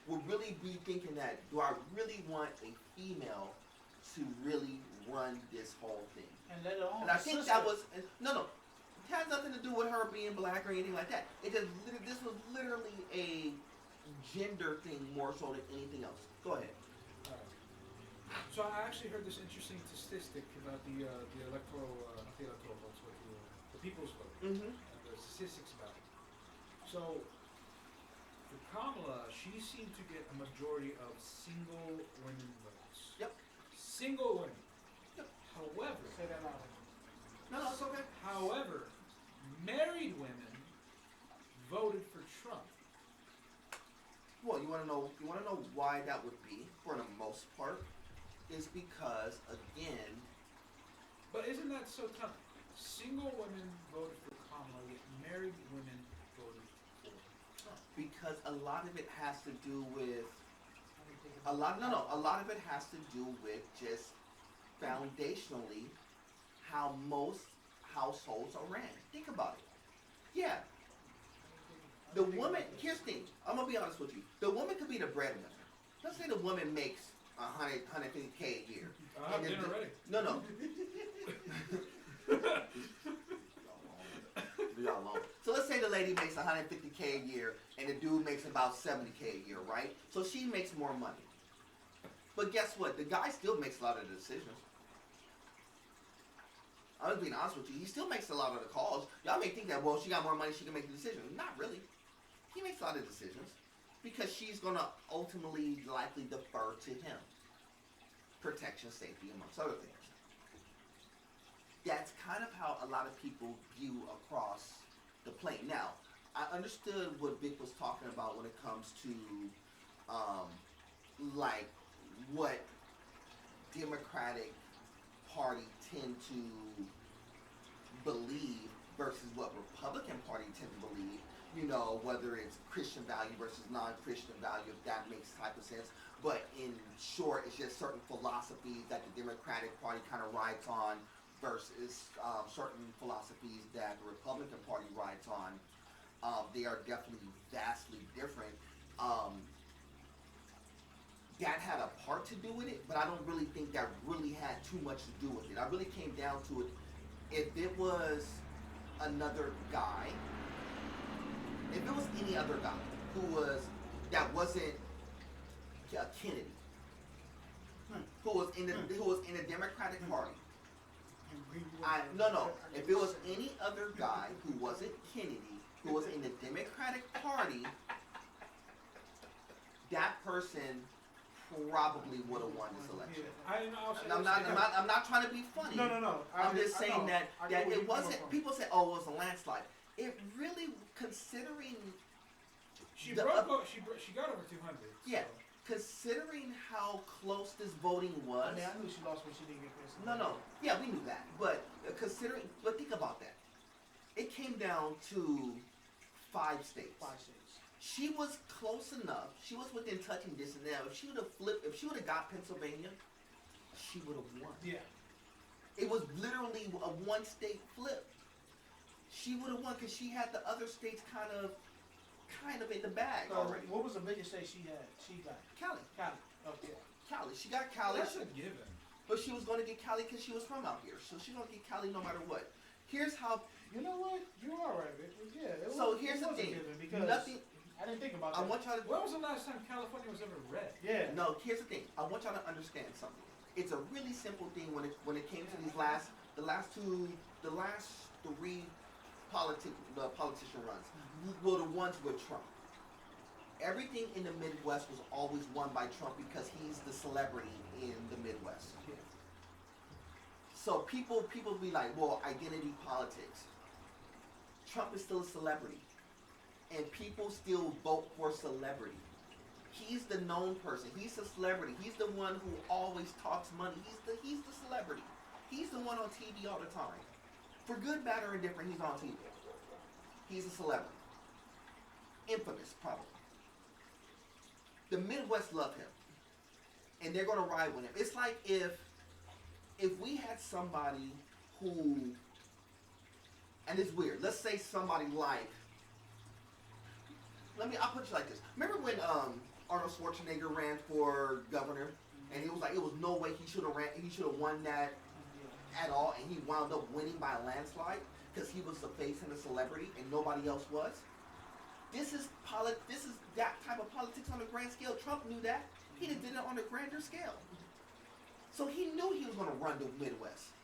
would really be thinking that, do I really want a female to really run this whole thing? And let it on. And I think that was, no, it has nothing to do with her being black or anything like that. This was literally a gender thing more so than anything else. Go ahead. So I actually heard this interesting statistic about the electoral, not the electoral votes, but the people's vote. Mm-hmm. And the statistics about it. So for Kamala, she seemed to get a majority of single women votes. Yep. Single women. Yep. However, Say that loud. No, it's okay. However, married women voted for Trump. Well, you want to know why that would be for the most part? Is because, again... But isn't that so tough? Single women voted for Kamala, yet married women voted for Trump. Because a lot of it has to do with... A lot of it has to do with just foundationally how most households are ran. Think about it. Yeah. The woman... Here's the thing. I'm going to be honest with you. The woman could be the breadwinner. Let's say the woman makes 150K a year. I have dinner ready. No. Leave y'all alone. So let's say the lady makes 150K a year and the dude makes about 70K a year, right? So she makes more money. But guess what? The guy still makes a lot of the decisions. I'm just being honest with you. He still makes a lot of the calls. Y'all may think that, well, she got more money, she can make the decisions. Not really. He makes a lot of decisions because she's going to ultimately likely defer to him. Protection, safety, amongst other things. That's kind of how a lot of people view across the plane. Now, I understood what Vic was talking about when it comes to, like, what Democratic Party tend to believe versus what Republican Party tend to believe. You know, whether it's Christian value versus non-Christian value, if that makes type of sense. But in short, it's just certain philosophies that the Democratic Party kind of rides on versus certain philosophies that the Republican Party rides on. They are definitely vastly different. That had a part to do with it, but I don't really think that really had too much to do with it. I really came down to it. If it was another guy, if it was any other guy that wasn't Kennedy, who was in the Democratic Party, if it was any other guy who wasn't Kennedy, who was in the Democratic Party, that person probably would have won this election. I'm not trying to be funny. No. I'm just saying that it wasn't. People say, "Oh, it was a landslide." It really, considering she got over 200. Yeah, considering how close this voting was. I mean, I knew she lost when she didn't get this. No. Yeah, we knew that. But but think about that. It came down to 5 states. 5 states. She was close enough. She was within touching distance. Now, if she would have got Pennsylvania, she would have won. Yeah. It was literally a 1-state flip. She would have won because she had the other states kind of in the bag already. What was the biggest state she had? She got Cali. Okay. Cali. She got Cali. That's a given. But she was going to get Cali because she was from out here. So she's going to get Cali no matter what. Here's how. You know what? You are right, Victor. Yeah. So here's the thing. Because Nothing. I didn't think about that. I want y'all to. When was the last time California was ever red? Yeah. No, here's the thing. I want y'all to understand something. It's a really simple thing when it came to the last three politician runs. Well, the ones with Trump. Everything in the Midwest was always won by Trump because he's the celebrity in the Midwest. Yeah. So people be like, well, identity politics. Trump is still a celebrity, and people still vote for celebrity. He's the known person. He's a celebrity. He's the one who always talks money. He's the celebrity. He's the one on TV all the time. For good, bad, or indifferent, he's on TV. He's a celebrity. Infamous, probably. The Midwest love him, and they're gonna ride with him. It's like if we had somebody who, and it's weird. Let's say somebody like, I'll put it like this. Remember when Arnold Schwarzenegger ran for governor, and it was like it was no way he should have won that at all, and he wound up winning by a landslide because he was the face and a celebrity, and nobody else was. This is that type of politics on a grand scale. Trump knew that. He did it on a grander scale. So he knew he was going to run the Midwest.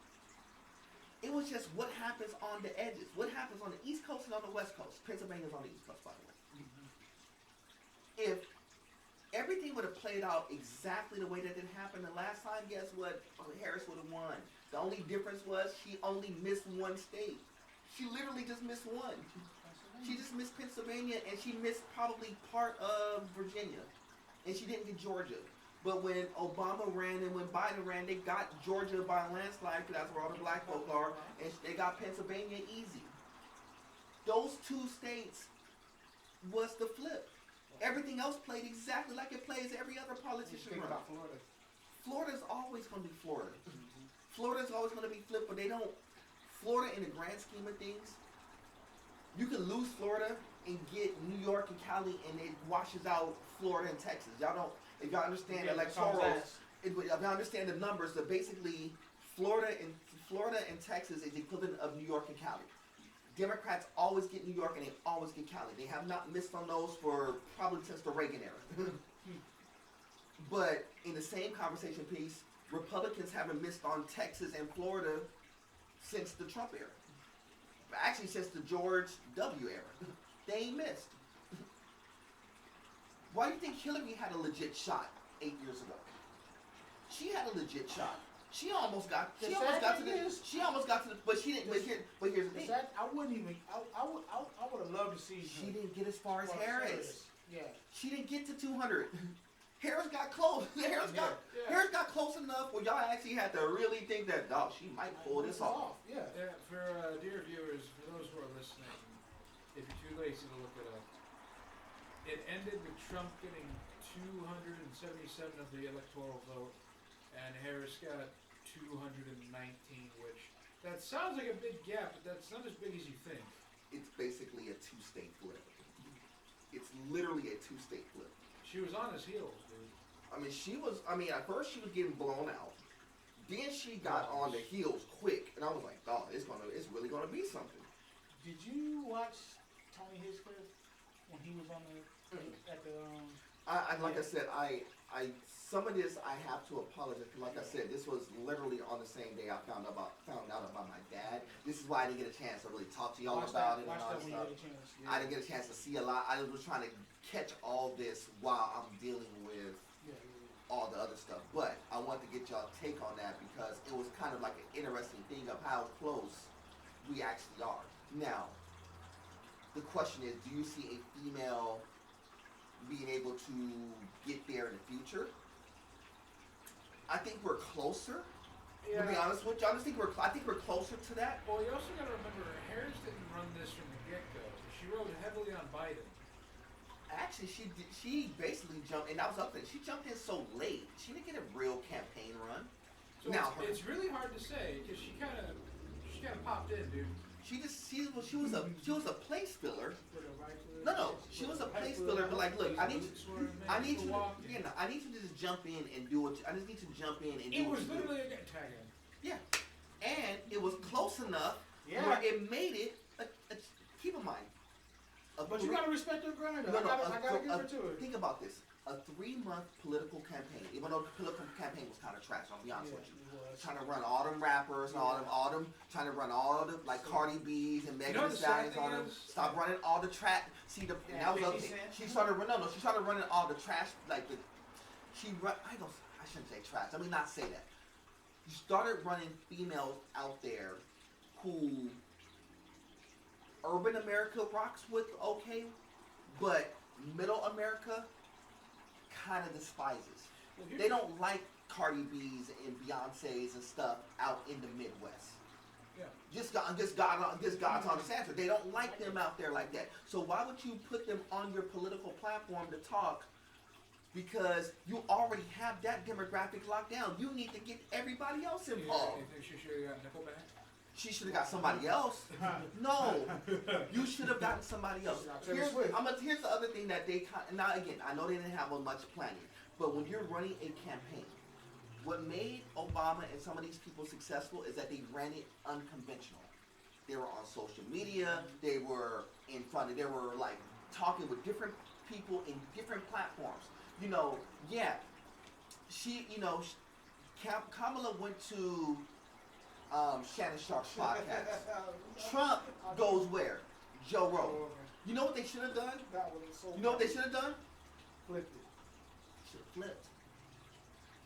It was just what happens on the edges. What happens on the East Coast and on the West Coast. Pennsylvania's on the East Coast, by the way. If everything would have played out exactly the way that it happened the last time, guess what? Harris would have won. The only difference was she only missed one state. She literally just missed one. She just missed Pennsylvania, and she missed probably part of Virginia. And she didn't get Georgia. But when Obama ran and when Biden ran, they got Georgia by a landslide, because that's where all the black folk are, and they got Pennsylvania easy. Those two states was the flip. Everything else played exactly like it plays every other politician. Think about Florida. Florida's always going to be Florida. Florida's always going to be flipped, but they don't. Florida, in the grand scheme of things, you can lose Florida and get New York and Cali, and it washes out Florida and Texas. If y'all understand electorals, if y'all understand the numbers, that basically Florida and Texas is the equivalent of New York and Cali. Democrats always get New York and they always get Cali. They have not missed on those for probably since the Reagan era. But in the same conversation piece, Republicans haven't missed on Texas and Florida since the Trump era. Actually, since the George W. era. They ain't missed. Why do you think Hillary had a legit shot 8 years ago? She had a legit shot. She almost got to the, but she didn't. But here's the thing. I wouldn't even. I would have loved to see. She didn't get as far as Harris. Yeah. She didn't get to 200. Harris got close. Harris got close enough where y'all actually had to really think that, oh, she might pull this off. Yeah. For dear viewers, for those who are listening, if you're too lazy to look it up, it ended with Trump getting 277 of the electoral vote, and Harris got 219, which that sounds like a big gap, but that's not as big as you think. It's basically a two-state flip. It's literally a two-state flip. She was on his heels, dude. At first she was getting blown out. Then she got on the heels quick, and I was like, oh, it's really gonna be something. Did you watch Tony Hinchcliffe when he was on at the Like I said, some of this I have to apologize. Like I said, this was literally on the same day I found out about my dad. This is why I didn't get a chance to really talk to y'all about it and all that stuff. I didn't get a chance to see a lot. I was trying to catch all this while I'm dealing with all the other stuff. But I want to get y'all take on that because it was kind of like an interesting thing of how close we actually are. Now, the question is, do you see a female being able to get there in the future? I think we're closer. To be honest with you, I think we're closer to that. Well, you also got to remember, Harris didn't run this from the get-go. She rode heavily on Biden. Actually, she basically jumped, and that was up there. She jumped in so late. She didn't get a real campaign run. So now it's really hard to say because she kind of popped in, dude. She was a place filler. No, she was a place filler. But like, look, I need you to just jump in and do what. I just need to jump in and do. It was literally a tag in. Yeah, and it was close enough Yeah. where it made it. Keep in mind. But you gotta respect her grind. No, I gotta give it to her. Think about this. A 3-month political campaign, even though the political campaign was kind of trash, I'll be honest with you. Trying to run all them rappers, all them, trying to run all the, like, Cardi B's and Megan Thee Stallions, all them. Stop running all the trash. See, that was the other thing. She started running all the trash, like, I shouldn't say trash, let me not say that. You started running females out there who urban America rocks with, okay, but middle America kind of despises. They don't like Cardi B's and Beyonce's and stuff out in the Midwest. Yeah. Just God's honest answer. They don't like them out there like that. So why would you put them on your political platform to talk? Because you already have that demographic locked down. You need to get everybody else involved. You think she should have got Nickelback? She should have got somebody else. No, you should have gotten somebody else. Here's the other thing that they now again. I know they didn't have much planning, but when you're running a campaign, what made Obama and some of these people successful is that they ran it unconventional. They were on social media. They were they were like talking with different people in different platforms. Kamala went to Shannon Sharp's podcast. Trump goes where? Joe Rogan. You know what they should have done? You know what they should have done? Flipped it. Should have flipped.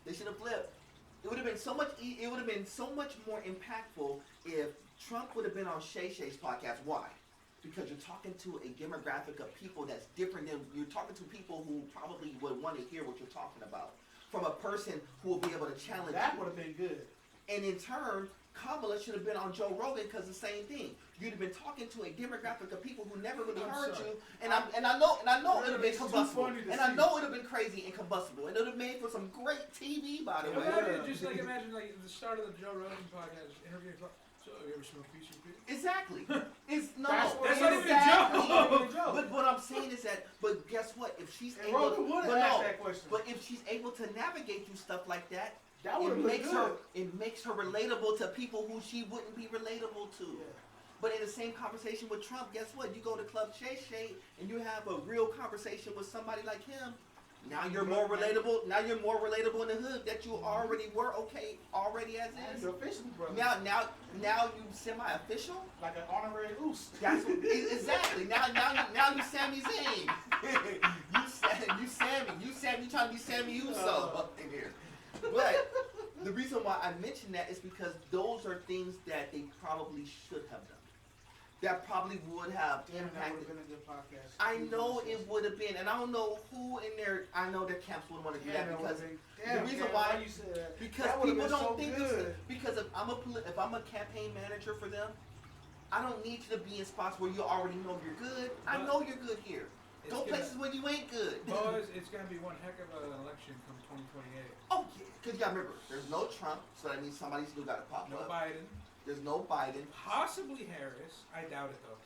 They should have flipped. It would have been so much. It would have been so much more impactful if Trump would have been on Shay Shay's podcast. Why? Because you're talking to a demographic of people that's different than you're talking to people who probably would want to hear what you're talking about from a person who will be able to challenge. That would have been good. And in turn, Kamala should have been on Joe Rogan because the same thing. You'd have been talking to a demographic of people who never really heard you, and I know it would have been combustible, and I know it would have been crazy and combustible, and it would have made for some great TV, by the way. Imagine the start of the Joe Rogan podcast interview. So, you ever smoked PVC? Exactly. That's not even a joke. But what I'm saying is that, but guess what? If she's but if she's able to navigate through stuff like that. It makes her relatable to people who she wouldn't be relatable to. Yeah. But in the same conversation with Trump, guess what? You go to Club Shay Shay and you have a real conversation with somebody like him. Now you're more relatable. Now you're more relatable in the hood that you already were. Okay, already as is. You're official, brother. Now you semi-official. Like an honorary oos. That's what, exactly. Now you Sami Zayn. You Sammy. You trying to be Sammy Uso up in here. But the reason why I mention that is because those are things that they probably should have done. That probably would have impacted. Been a good podcast. I know it would have been, and I don't know who in there. I know their camps wouldn't want to do that because the reason why you said that. Because people don't think this. Because if I'm a campaign manager for them, I don't need you to be in spots where you already know you're good. I know you're good here. Go places where you ain't good. Boys, it's going to be one heck of an election come 2028. Oh, yeah. Because you got to remember, there's no Trump, so that means somebody still got to pop up. No Biden. There's no Biden. Possibly Harris. I doubt it, though.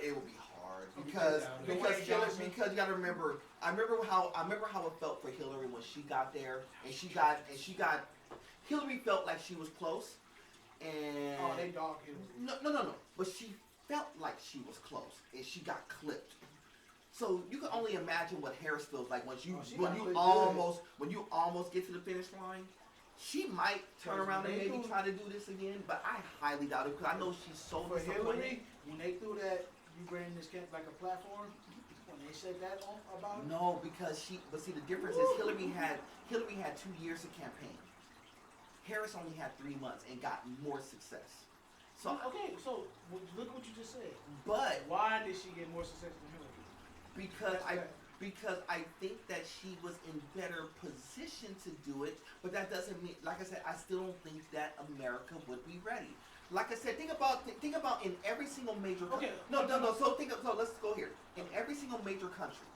It will be hard. Because you got to remember, I remember how it felt for Hillary when she got there. And she got Hillary felt like she was close. And they dog Hillary. No. But she felt like she was close. And she got clipped. So you can only imagine what Harris feels like when you almost get to the finish line. She might turn around and maybe try to do this again, but I highly doubt it because I know she's so disappointed. Hillary, when they threw that, you bring this like a platform. When they said that about it? No, because but see the difference is Hillary had 2 years to campaign. Harris only had 3 months and got more success. So look what you just said. But why did she get more success than Hillary? Because I think that she was in better position to do it, but that doesn't mean, like I said, I still don't think that America would be ready. Like I said, think about in every single major country. So let's go here. In every single major country,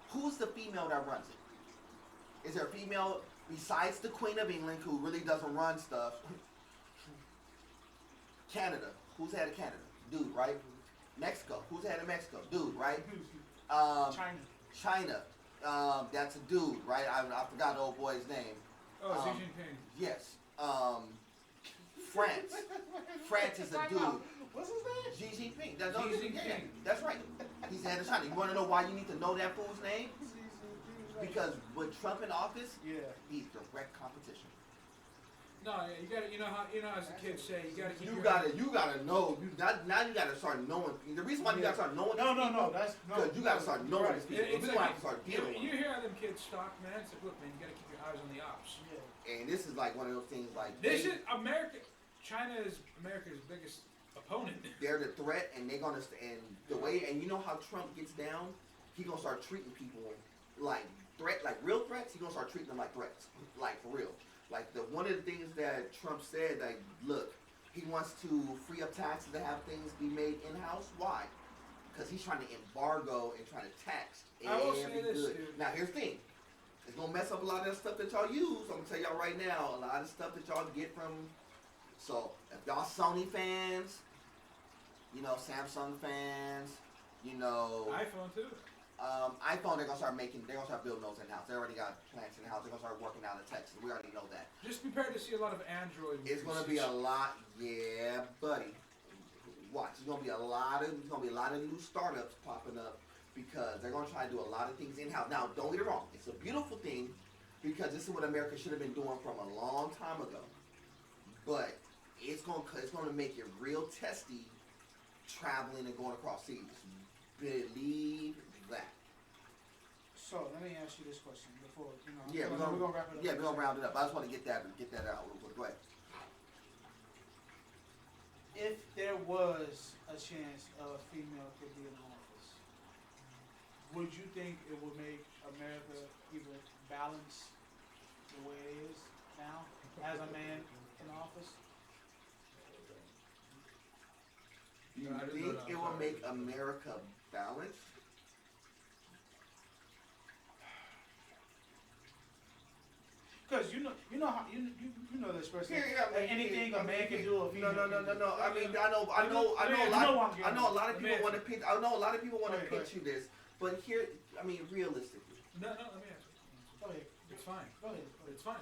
who's the female that runs it? Is there a female besides the Queen of England who really doesn't run stuff? Canada. Who's head of Canada? Dude, right? Mexico. Who's head of Mexico? Dude, right? China. That's a dude, right? I forgot the old boy's name. Xi Jinping. Yes. France. France is a dude. What's his name? Xi Jinping. Xi Jinping. That's right. He's the head of China. You want to know why you need to know that fool's name? Because with Trump in office, he's direct competition. No, you gotta, as the kids say, you gotta keep You gotta know. Now you gotta start knowing. The reason why you gotta start knowing these people, because you gotta start knowing these people. It's We like, have to start dealing with you them. hear how them kids talk, man. It's like, look, man, you gotta keep your eyes on the ops. And this is like one of those things like This is America. China is America's biggest opponent. they're the threat, and they're gonna and the way and you know how Trump gets down, he gonna start treating people like real threats. He gonna start treating them like threats, like for real. Like one of the things that Trump said, like, look, he wants to free up taxes to have things be made in house. Why? Because he's trying to embargo and trying to tax every good. Now here's the thing. It's gonna mess up a lot of that stuff that y'all use. I'm gonna tell y'all right now, a lot of stuff that y'all get from. So if y'all Sony fans, Samsung fans, iPhone too. iPhone, they're gonna start building those in house. They already got plants in house. They're gonna start working out of Texas. We already know that. Just prepare to see a lot of Android. It's gonna be a lot, yeah, buddy. Watch, there's gonna be a lot of new startups popping up because they're gonna try to do a lot of things in house. Now, don't get it wrong. It's a beautiful thing because this is what America should have been doing from a long time ago. But it's gonna make it real testy traveling and going across seas. Believe that. So let me ask you this question before Yeah, we're gonna wrap it up. Yeah, we're gonna round it up. I just want to get that out real quick. Go ahead. If there was a chance a female could be in office, would you think it would make America even balance the way it is now as a man in office? Do you think it will make America balanced? Because you know how you know this person. Anything a man can do, a female No. can do. I mean, I know a lot of people want to pitch. I know a lot of people want to pitch you this, but here, I mean, realistically. No. Let me answer. Go ahead. It's fine. Go ahead. It's fine.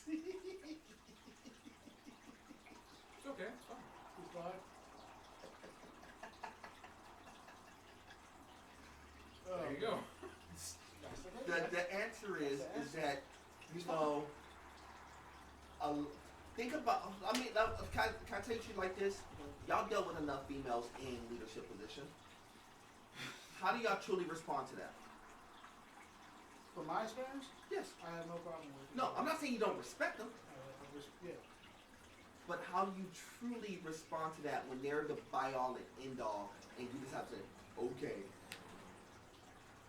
It's okay. It's fine. Go ahead. There you go. The answer is that think about. I mean, can I tell you like this? Y'all dealt with enough females in leadership position. How do y'all truly respond to that? From my experience, Yes. I have no problem with it. No, I'm not saying you don't respect them, Yeah. but how do you truly respond to that when they're the buy-all and end-all, and you just have to say, okay?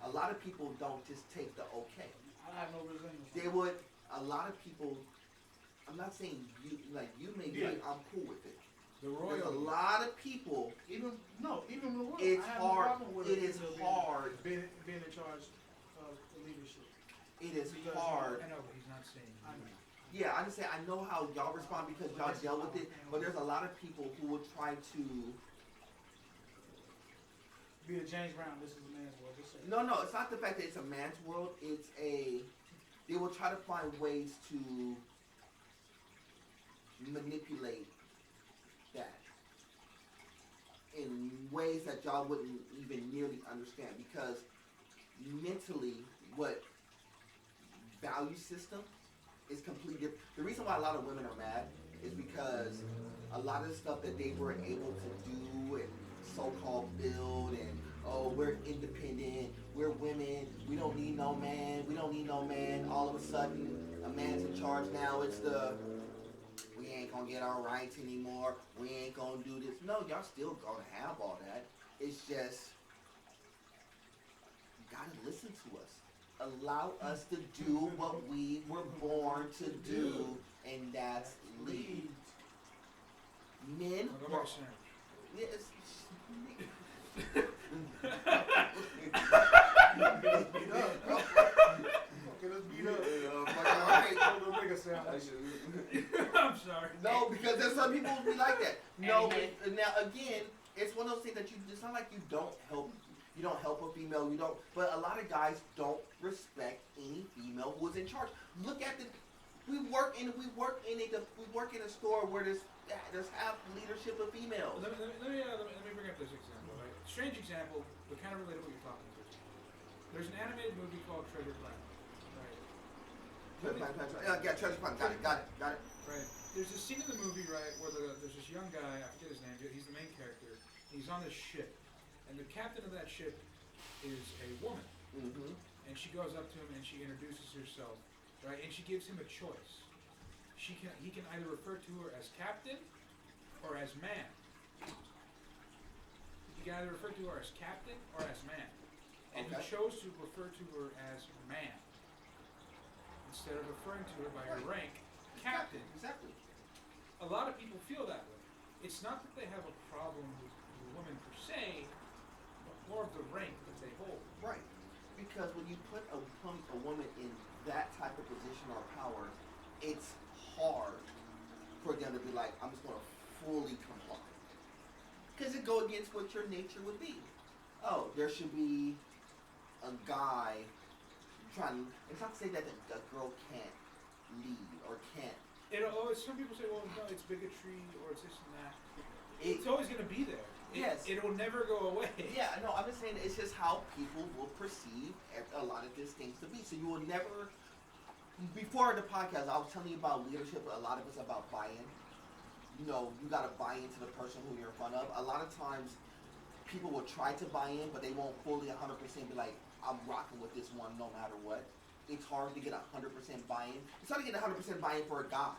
A lot of people don't just take the okay. I have no resentment. They would. A lot of people. I'm not saying you may be like, I'm cool with it. There's a lot of people. Even the royal. It's I have hard. No problem with It is hard. Being in charge of the leadership. It is Because hard. I know, but he's not saying. I know. Yeah, I just say I know how y'all respond because y'all dealt with it. But there's a lot of people who will try to. Be a James Brown. This is a man's world. Just say it. No, it's not the fact that it's a man's world. They will try to find ways to manipulate that in ways that y'all wouldn't even nearly understand because mentally what value system is completely different. The reason why a lot of women are mad is because a lot of the stuff that they were able to do and so-called build and we're independent, we're women, we don't need no man, all of a sudden a man's in charge now. It's we ain't gonna get our rights anymore, we ain't gonna do this. No, y'all still gonna have all that. It's just you gotta listen to us. Allow us to do what we were born to do, and that's lead. Men were yes. I'm sorry. No, because there's some people who be like that. No, but now again, it's one of those things that it's not like you don't help a female, but a lot of guys don't respect any female who is in charge. Look at We work in a store where there's half leadership of females. Let me bring up this example. Right? Strange example, but kind of related to what you're talking about. There's an animated movie called Treasure Planet. Right? Treasure Planet. Got it. Right. There's this scene in the movie, right, where there's this young guy, I forget his name, he's the main character, he's on this ship, and the captain of that ship is a woman. Mm-hmm. And she goes up to him and she introduces herself, right, and she gives him a choice. He can either refer to her as captain or as man. He can either refer to her as captain or as man. And he chose to refer to her as man, instead of referring to her by her rank, captain. Exactly. A lot of people feel that way. It's not that they have a problem with the woman per se, but more of the rank that they hold. Right. Because when you put a woman in that type of position or power, it's hard for them to be like, I'm just going to fully comply. Because it go against what your nature would be. Oh, there should be a guy trying. It's not to say that a girl can't lead or can't. Some people say, well, no, it's bigotry or it's this and that. It's always going to be there. Yes. It will never go away. Yeah, no, I'm just saying it's just how people will perceive a lot of these things to be. So you will never. Before the podcast, I was telling you about leadership. A lot of it's about buy-in. You know, you got to buy into the person who you're in front of. A lot of times, people will try to buy in, but they won't fully 100% be like, I'm rocking with this one no matter what. It's hard to get 100% buy-in. It's hard to get 100% buy-in for a guy.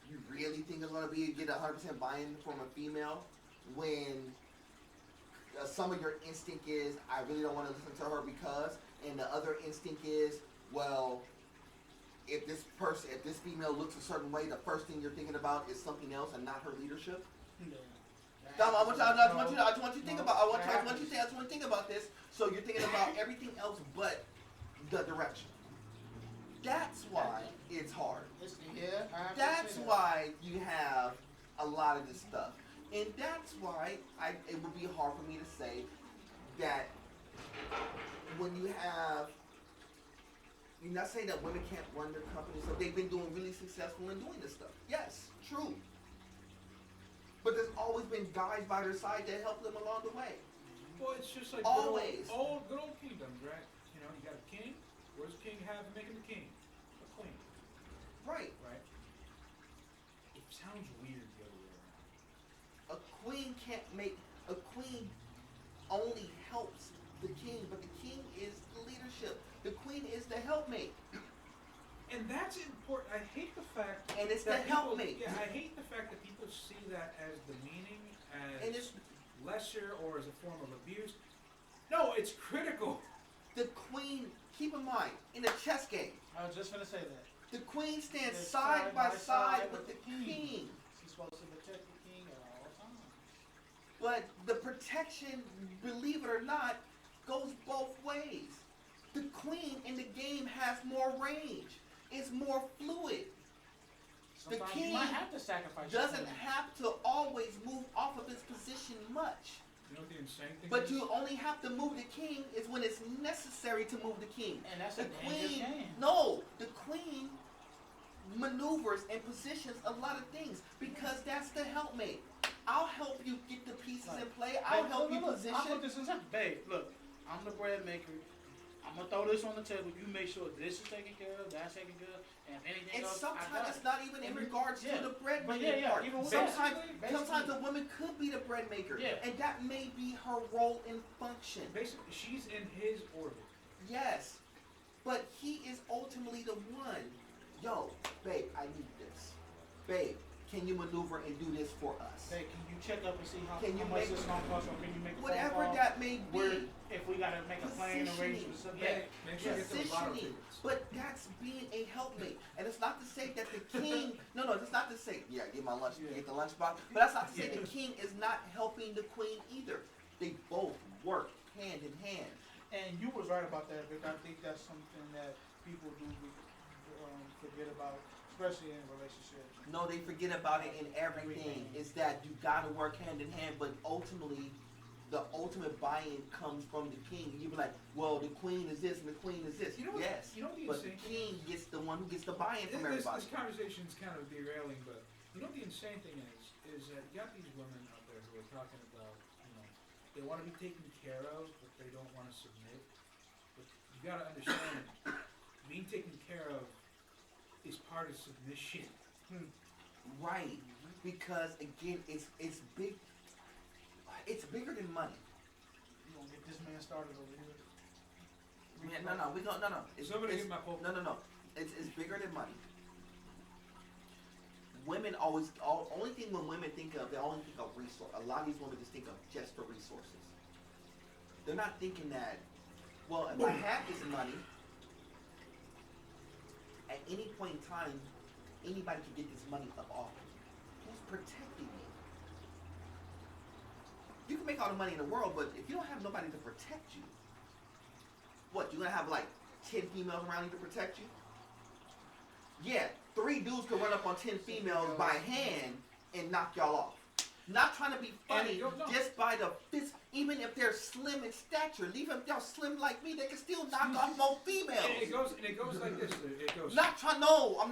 You really think it's going to get 100% buy-in from a female when some of your instinct is, I really don't want to listen to her because, and the other instinct is, well, if this female looks a certain way, the first thing you're thinking about is something else and not her leadership? Yeah. I just want you to think about this. So you're thinking about everything else but the direction. That's why it's hard. That's why you have a lot of this stuff. And that's why it would be hard for me to say that when you have, you're not saying that women can't run their companies, so they've been doing really successful in doing this stuff. Yes, true. But there's always been guys by their side that help them along the way. Well, it's just like always. Good old kingdoms, right? You know, you got a king. What does a king have to make him a king? A queen. Right. Right? It sounds weird the other way around. A queen only helps the king, but the king is the leadership. The queen is the helpmate. And that's important. I hate the fact and it's that the helpmate. Yeah, I hate the fact that people see that as demeaning, as lesser, or as a form of abuse. No, it's critical. The queen, keep in mind, in a chess game, I was just going to say that. The queen stands side by side with the king. She's supposed to protect the king at all times. But the protection, believe it or not, goes both ways. The queen in the game has more range. It's more fluid. Sometimes the king you might have to sacrifice doesn't have to always move off of his position much. You know what the insane thing but is? you only have to move the king is when it's necessary to move the king. And that's the a queen. game. No, the queen maneuvers and positions a lot of things because that's the helpmate. I'll help you get the pieces in play. I'll help you position. I'll put this in something. Babe, look, I'm the bread maker. I'm gonna throw this on the table. You make sure this is taken care of, that's taken care of, and anything and else. sometimes it's not even in regards to the bread but making part. Even sometimes a woman could be the bread maker, and that may be her role and function. Basically, she's in his orbit. Yes, but he is ultimately the one. Yo, babe, I need this. Babe, can you maneuver and do this for us? Babe, can you check up and see how make much this gonna cost, or can you make a whatever phone call that may be? If we gotta make a plan arrangement, make sure you get those lotto tickets. But that's being a helpmate, and it's not to say that the king. No, it's not to say get my lunch, get the lunchbox. But that's not to say the king is not helping the queen either. They both work hand in hand. And you was right about that, because I think that's something that people do forget about, especially in relationships. No, they forget about it in everything. Is that you gotta work hand in hand, but ultimately, the ultimate buy-in comes from the king. You be like, well, the queen is this and the queen is this. You know what, yes, but the king gets the one who gets the buy-in from everybody. This conversation's kind of derailing, but you know what the insane thing is that you got these women out there who are talking about, they want to be taken care of, but they don't want to submit. But you got to understand, being taken care of is part of submission. Right, because again, it's big. It's bigger than money. You gonna get this man started over here? Yeah, no. Somebody hit my phone. No. It's bigger than money. Women only thing when women think of, they only think of resource. A lot of these women just think of just the resources. They're not thinking that, well, if I have this money, at any point in time, anybody can get this money up off me. Who's protecting me? You can make all the money in the world, but if you don't have nobody to protect you, what, you're going to have like 10 females around you to protect you? Yeah, 3 dudes could run up on 10 females by hand and knock y'all off. Not trying to be funny, just by the fist, even if they're slim in stature, even if y'all slim like me, they can still knock off more females. And it goes like this. It goes. I'm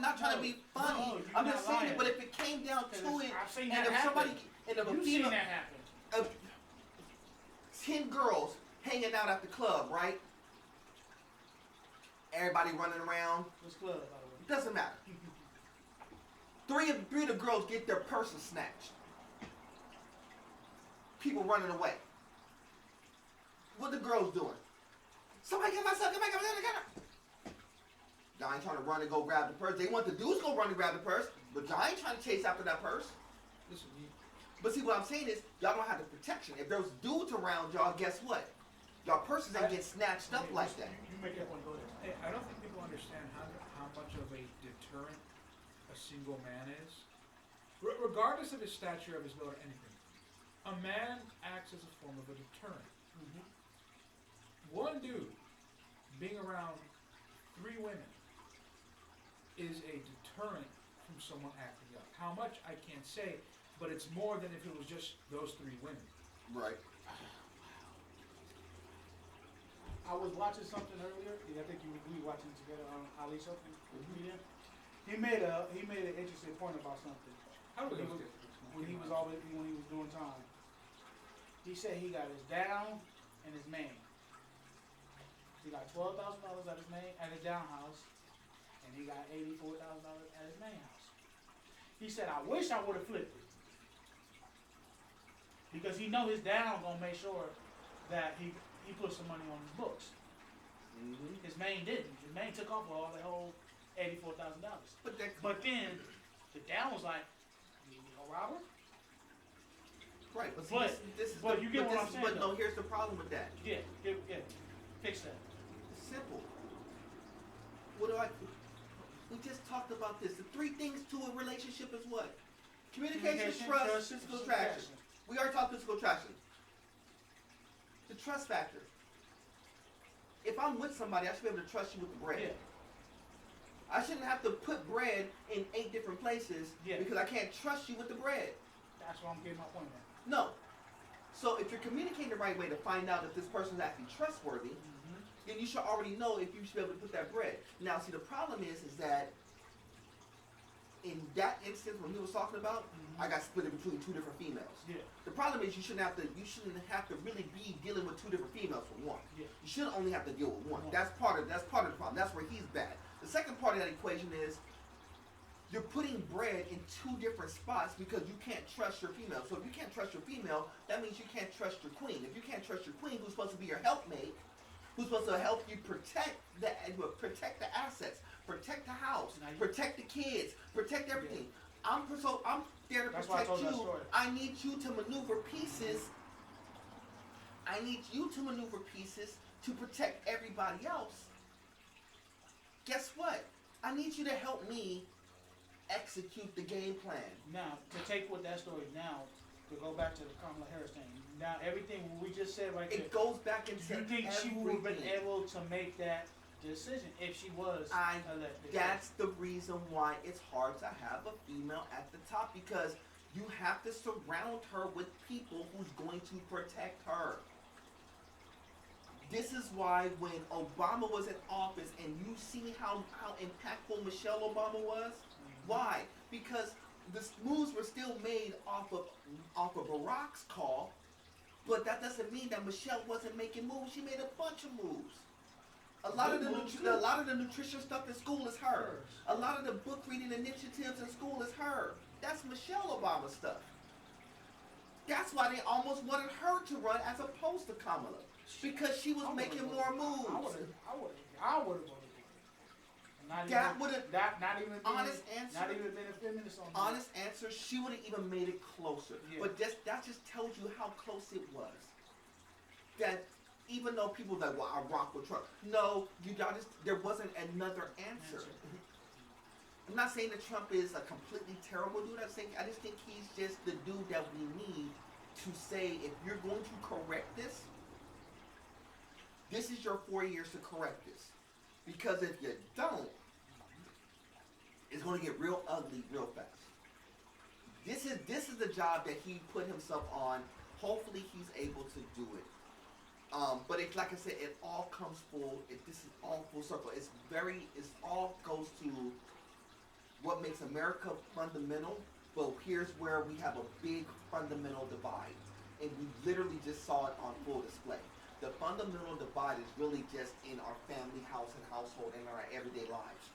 not trying to be funny. No, I'm just saying lying. it, but if it came down to it, I've seen and that if somebody, happen. and if a You've seen female, that happen. 10 girls hanging out at the club, right? Everybody running around. This club, by the way. Doesn't matter. Three of the girls get their purses snatched. People running away. What the girls doing? Somebody get my son, get her. Y'all ain't trying to run and go grab the purse. They want the dudes to go run and grab the purse, but y'all ain't trying to chase after that purse. Listen, But see, what I'm saying is, y'all don't have the protection. If there's dudes around y'all, guess what? Y'all purses ain't get snatched up like that. You make that one go there. I don't think people understand how much of a deterrent a single man is. Regardless of his stature, of his build, or anything, a man acts as a form of a deterrent. Mm-hmm. One dude being around 3 women is a deterrent from someone acting up. How much, I can't say, but it's more than if it was just those 3 women. Right. I was watching something earlier. I think we were watching it together on Ali something. Mm-hmm. He made an interesting point about something. How do we When he was doing time, he said he got his down and his main. He got $12,000 at his down house, and he got $84,000 at his main house. He said, "I wish I would have flipped it, because he know his down gonna make sure that he put some money on his books. Mm-hmm. His main didn't. His main took off with all that whole $84,000. But then the down was like, you a robber?" Right, but see, But- this is but the, you get but what this I'm is- saying, But no, here's the problem with that. Yeah, fix that. It's simple. We just talked about this. The 3 things to a relationship is what? Communication, trust, physical attraction. We already talked physical attraction. The trust factor. If I'm with somebody, I should be able to trust you with the bread. Yeah. I shouldn't have to put bread in 8 different places because I can't trust you with the bread. That's why I'm getting my point at. No. So if you're communicating the right way to find out if this person is actually trustworthy, then you should already know if you should be able to put that bread. Now, see, the problem is that in that instance when he was talking about, I got split in between 2 different females. Yeah. The problem is you shouldn't have to really be dealing with 2 different females for one. Yeah. You shouldn't only have to deal with one. That's part of the problem. That's where he's bad. The second part of that equation is you're putting bread in 2 different spots because you can't trust your female. So if you can't trust your female, that means you can't trust your queen. If you can't trust your queen, who's supposed to be your helpmate, who's supposed to help you protect the assets, protect the house, protect the kids, protect everything. I'm there to That's why I protect told that you. story. I need you to maneuver pieces. I need you to maneuver pieces to protect everybody else. Guess what? I need you to help me execute the game plan. Now, to take with that story now, to go back to the Kamala Harris thing. Now, everything we just said right there. It goes back into You think she would have been everything. able to make that decision if she was elected? That's the reason why it's hard to have a female at the top, because You have to surround her with people who's going to protect her. This is why when Obama was in office and you see how impactful Michelle Obama was, why? Because the moves were still made off of Barack's call, but that doesn't mean that Michelle wasn't making moves. She made a bunch of moves. A lot of the nutrition stuff in school is her. A lot of the book reading initiatives in school is her. That's Michelle Obama stuff. That's why they almost wanted her to run as opposed to Kamala. Because she was making more moves. I would have voted for it. Not even honest answer. Not even been a feminist on honest answer, she would have even made it closer. Yeah. But that just tells you how close it was. That even though people like, well, I rock with Trump. No, there wasn't another answer. I'm not saying that Trump is a completely terrible dude. I just think he's just the dude that we need to say, if you're going to correct this, this is your 4 years to correct this. Because if you don't, it's going to get real ugly real fast. This is the job that he put himself on. Hopefully he's able to do it. But like I said, it all comes full. This is all full circle. It all goes to what makes America fundamental. But here's where we have a big fundamental divide, and we literally just saw it on full display. The fundamental divide is really just in our family, house, and household, and our everyday lives.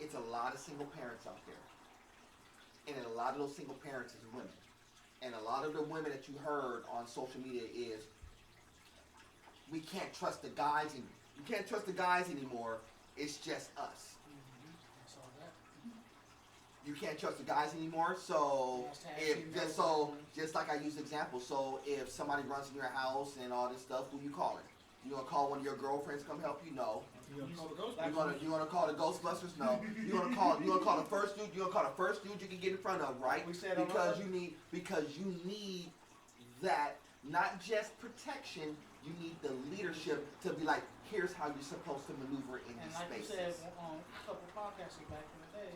It's a lot of single parents out there, and a lot of those single parents is women, and a lot of the women that you heard on social media is, we can't trust the guys anymore. You can't trust the guys anymore. It's just us. I saw that. You can't trust the guys anymore. So just like I use examples. So if somebody runs in your house and all this stuff, who you calling? You gonna call one of your girlfriends to come help you? No. You gonna call the Ghostbusters? You gonna call the Ghostbusters? No. You gonna call the first dude? You gonna call the first dude you can get in front of, right? Because you need that, not just protection. You need the leadership to be like, here's how you're supposed to maneuver in these spaces. And like you said on a couple podcasts back in the day,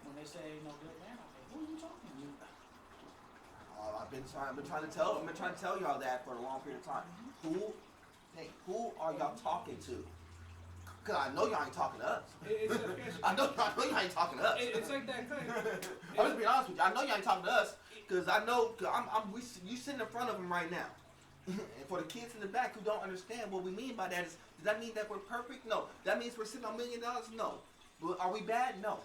when they say no good man, I'm like, who are you talking to? I've been trying to tell y'all that for a long period of time. Who are y'all talking to? Cause I know y'all ain't talking to us. I know y'all ain't talking to us. It's like that thing. I'm just being honest with you. I know y'all ain't talking to us, cause I know you sitting in front of them right now. And for the kids in the back who don't understand what we mean by that, does that mean that we're perfect? No. That means we're sitting on $1 million? No. But are we bad? No.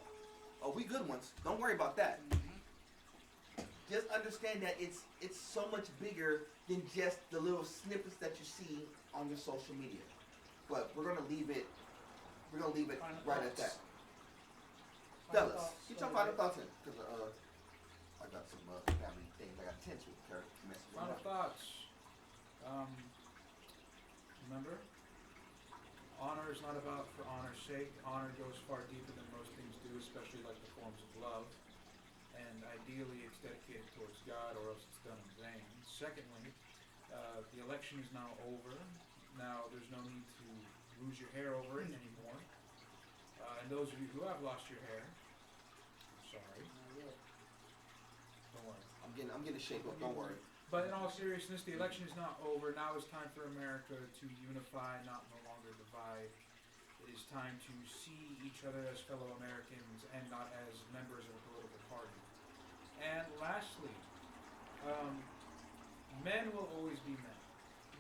Are we good ones? Don't worry about that. Just understand that it's so much bigger than just the little snippets that you see on your social media. But we're gonna leave it right at that. Fellas, get your final thoughts in, because I got some family things I got to tend to. Final thoughts. Remember, honor is not about for honor's sake. Honor goes far deeper than most things do, especially like the forms of love. And ideally, it's dedicated towards God, or else it's done in vain. Secondly, the election is now over. Now, there's no need to lose your hair over it anymore. And those of you who have lost your hair, I'm sorry. Don't worry. I'm getting a shake up. Don't worry. But in all seriousness, the election is not over. Now it's time for America to unify, no longer divide. It is time to see each other as fellow Americans and not as members of a political party. And lastly, men will always be men.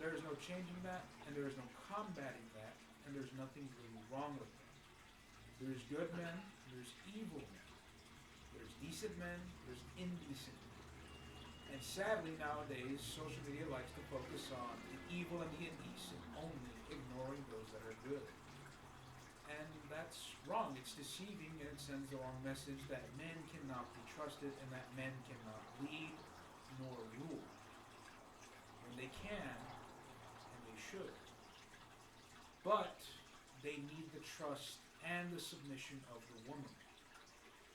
There is no changing that, and there is no combating that, and there's nothing really wrong with them. There's good men, there's evil men. There's decent men, there's indecent men. And sadly, nowadays, social media likes to focus on the evil and the indecent, only ignoring those that are good. And that's wrong. It's deceiving, and it sends the wrong message that men cannot be trusted and that men cannot lead nor rule. When they can, and they should. But they need the trust and the submission of the woman.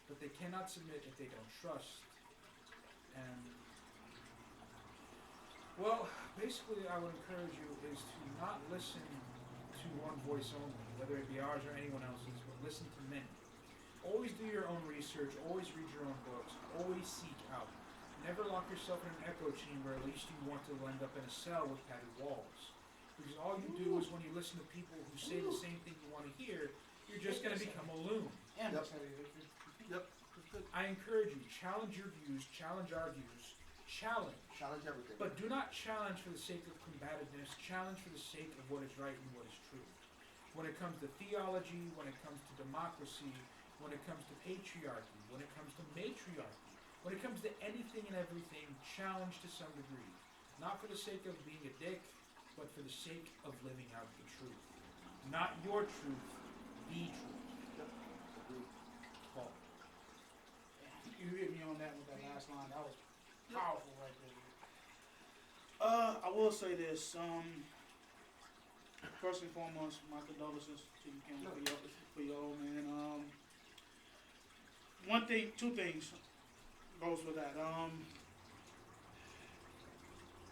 But they cannot submit if they don't trust. And well, basically I would encourage you is to not listen to one voice only, whether it be ours or anyone else's, but listen to many. Always do your own research, always read your own books, always seek out. Never lock yourself in an echo chamber, at least you want to end up in a cell with padded walls. Because all you do is when you listen to people who say the same thing you want to hear, you're just going to become a loon. And Yep. I encourage you, challenge your views, challenge our views, challenge. Challenge everything. But do not challenge for the sake of combativeness, challenge for the sake of what is right and what is true. When it comes to theology, when it comes to democracy, when it comes to patriarchy, when it comes to matriarchy, when it comes to anything and everything, challenge to some degree. Not for the sake of being a dick, but for the sake of living out the truth. Not your truth, the truth. Paul. you hit me on that with that last line. That was powerful right there. I will say this. First and foremost, my condolences to you, Ken, for your old man. Two things goes with that.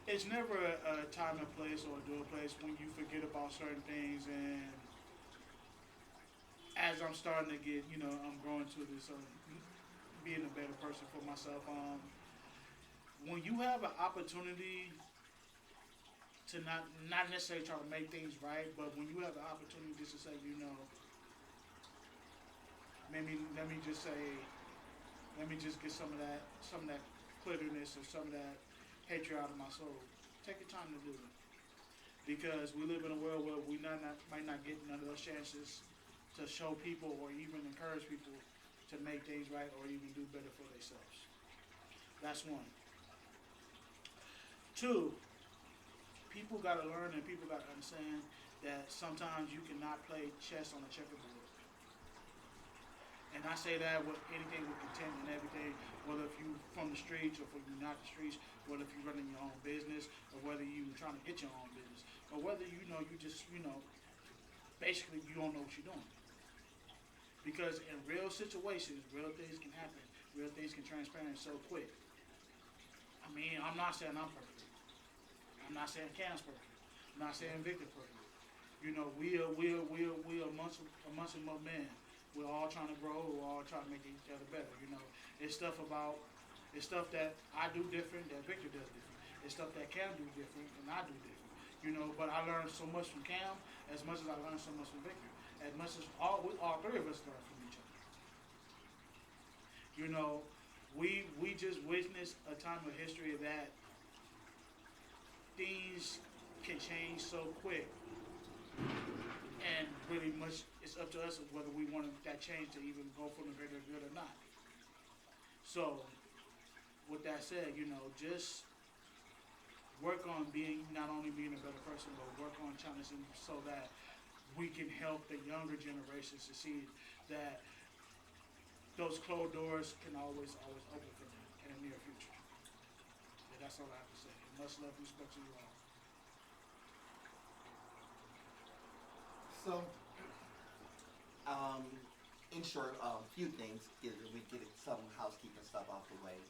It's never a time and place or a dual place when you forget about certain things. And as I'm starting to get, I'm growing to this, being a better person for myself. When you have an opportunity to not necessarily try to make things right, but when you have the opportunity just to say, maybe let me just get some of that clearness or some of that hatred out of my soul. Take your time to do it, because we live in a world where we might not get none of those chances to show people or even encourage people to make things right or even do better for themselves. That's one. Two, people got to learn and people got to understand that sometimes you cannot play chess on a checkerboard. And I say that with anything with content and everything, whether if you from the streets or if you're not the streets, whether if you're running your own business or whether you're trying to get your own business, or whether you just basically you don't know what you're doing. Because in real situations, real things can happen, real things can transpire so quick. I mean, I'm not saying I'm perfect. I'm not saying Cam's perfect. I'm not saying Victor's perfect. We are amongst men. We're all trying to grow. We're all trying to make each other better. It's stuff that I do different that Victor does different. It's stuff that Cam do different and I do different. But I learned so much from Cam as much as I learned so much from Victor. As much as all three of us learn from each other. We just witnessed a time of history that things can change so quick. And really much, it's up to us whether we want that change to even go for the greater good or not. So, with that said, just work on not only being a better person, but work on challenging so that we can help the younger generations to see that those closed doors can always open for them in the near future. And that's all I have to say. Much love and respect to you all. So, in short, a few things. We get some housekeeping stuff out the way.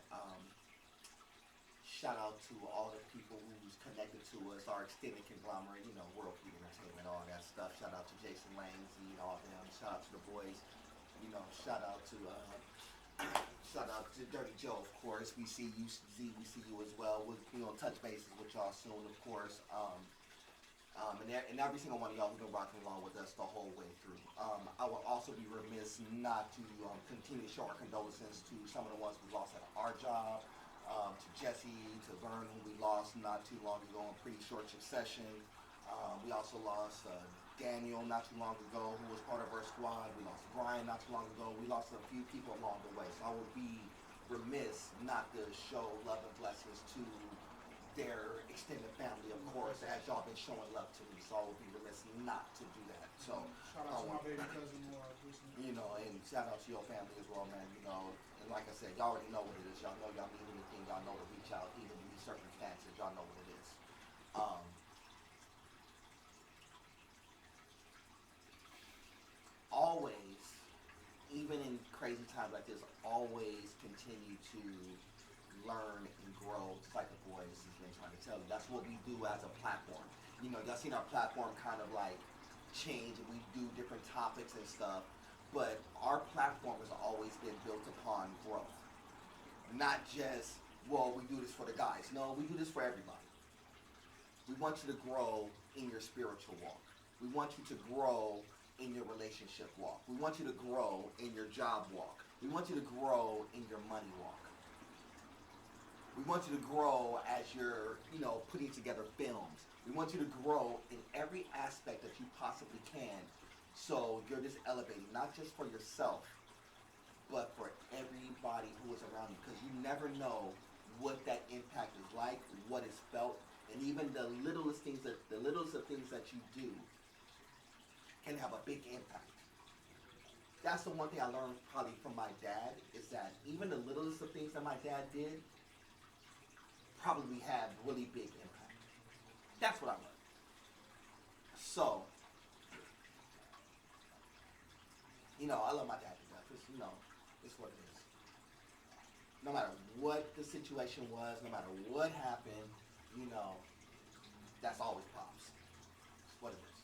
Shout out to all the people who's connected to us, our extended conglomerate, World Peak Entertainment, all that stuff. Shout out to Jason Langs and all them. Shout out to the boys. Shout out to Dirty Joe, of course. We see you, Z. We see you as well. We'll touch bases with y'all soon, of course. And every single one of y'all who've been rocking along with us the whole way through. I will also be remiss not to continue to show our condolences to some of the ones we lost at our job, to Jesse, to Vern, who we lost not too long ago in pretty short succession. We also lost Daniel not too long ago, who was part of our squad. We lost Brian not too long ago. We lost a few people along the way. So I would be remiss not to show love and blessings to their extended family, of course, as y'all been showing love to me. So I would be remiss not to do that. So shout out to my baby cousin, and shout out to your family as well, man. And like I said, y'all already know what it is. Y'all know y'all need anything. Y'all know to reach out, even in these circumstances. Y'all know what it is. Always, even in crazy times like this, always continue to learn and grow, just like the boys has been trying to tell you. That's what we do as a platform. Y'all seen our platform kind of like change, and we do different topics and stuff. but our platform has always been built upon growth. Not just, well, we do this for the guys. No, we do this for everybody. We want you to grow in your spiritual walk. We want you to grow in your relationship walk. We want you to grow in your job walk. We want you to grow in your money walk. We want you to grow as you're, putting together films. We want you to grow in every aspect that you possibly can. So you're just elevating, not just for yourself, but for everybody who is around you. Because you never know what that impact is like, what is felt, and even the littlest of things that you do can have a big impact. That's the one thing I learned probably from my dad, is that even the littlest of things that my dad did probably had really big impact. That's what I learned. So, I love my dad to death. It's what it is. No matter what the situation was, no matter what happened, that's always pops. It's what it is.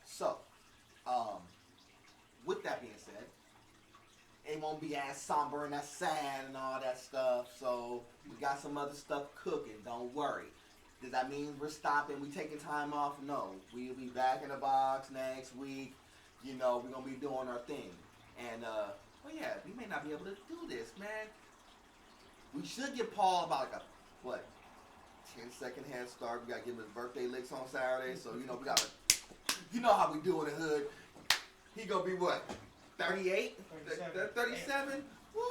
So, with that being said, it won't be as somber and as sad and all that stuff. So we got some other stuff cooking. Don't worry. Does that mean we're stopping? We taking time off? No. We'll be back in the box next week. We're gonna be doing our thing. And we may not be able to do this, man. We should give Paul about 10-second head start. We gotta give him his birthday licks on Saturday. So we gotta. How we do in the hood. He gonna be what? 38? 37? Woo,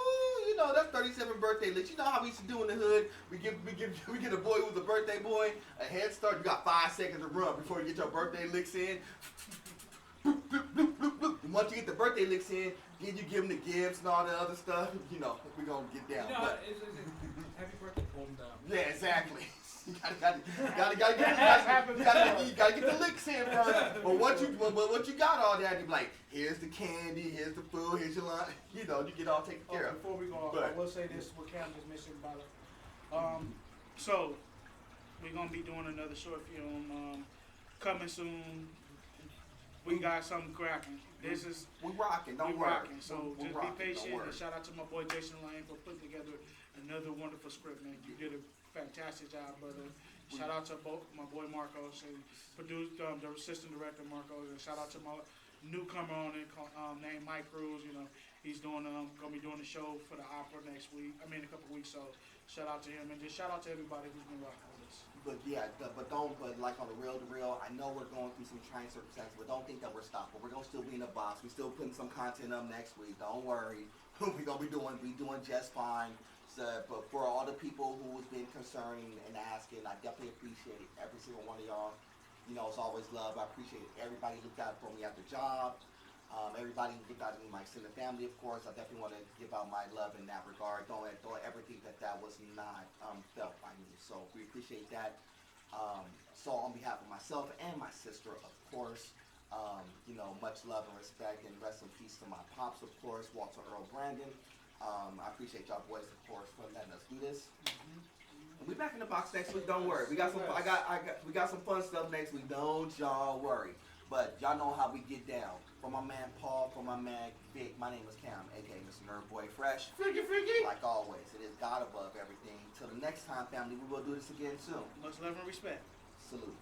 that's 37 birthday licks. You know how we used to do in the hood? We get a boy who's a birthday boy a head start. You got 5 seconds to run before you get your birthday licks in. And once you get the birthday licks in, then you give him the gifts and all the other stuff. We're gonna get down. Happy birthday, pull him down. Yeah, exactly. You gotta get the licks in first. But once you got all that, you be like, here's the candy, here's the food, here's your lunch. You get all taken care of. Before we go, I will say this: what Cam just mentioned about it. So we're gonna be doing another short film coming soon. We got something cracking. We rocking. Don't worry. Rocking. So just be patient. And shout out to my boy Jason Lane for putting together another wonderful script, man. You did a fantastic job, brother. Shout out to my boy Marcos and produced the assistant director Marcos, and shout out to my newcomer on it named Mike Cruz. He's doing gonna be doing the show for the opera next week. A couple weeks. So shout out to him, and just shout out to everybody who's been rocking with us. But like on the real, I know we're going through some trying circumstances, but don't think that we're stopping. We're gonna still be in the box. We're still putting some content up next week. Don't worry. We're gonna be doing just fine. So, but for all the people who's been concerned and asking, I definitely appreciate every single one of y'all. It's always love. I appreciate everybody who looked out for me at the job. Everybody who looked out for me, my extended family, of course. I definitely want to give out my love in that regard. Don't ever think that was not felt by me. So we appreciate that. So on behalf of myself and my sister, of course, much love and respect, and rest in peace to my pops, of course, Walter Earl Brandon. I appreciate y'all boys, of course, for letting us do this. And we back in the box next week. Don't worry. We got some. We got some fun stuff next week. Don't y'all worry. But y'all know how we get down. For my man Paul, for my man Vic, my name is Cam, aka Mr. Nerdboyfresh. Freaky. Like always, it is God above everything. Till the next time, family, we will do this again soon. Much love and respect. Salute.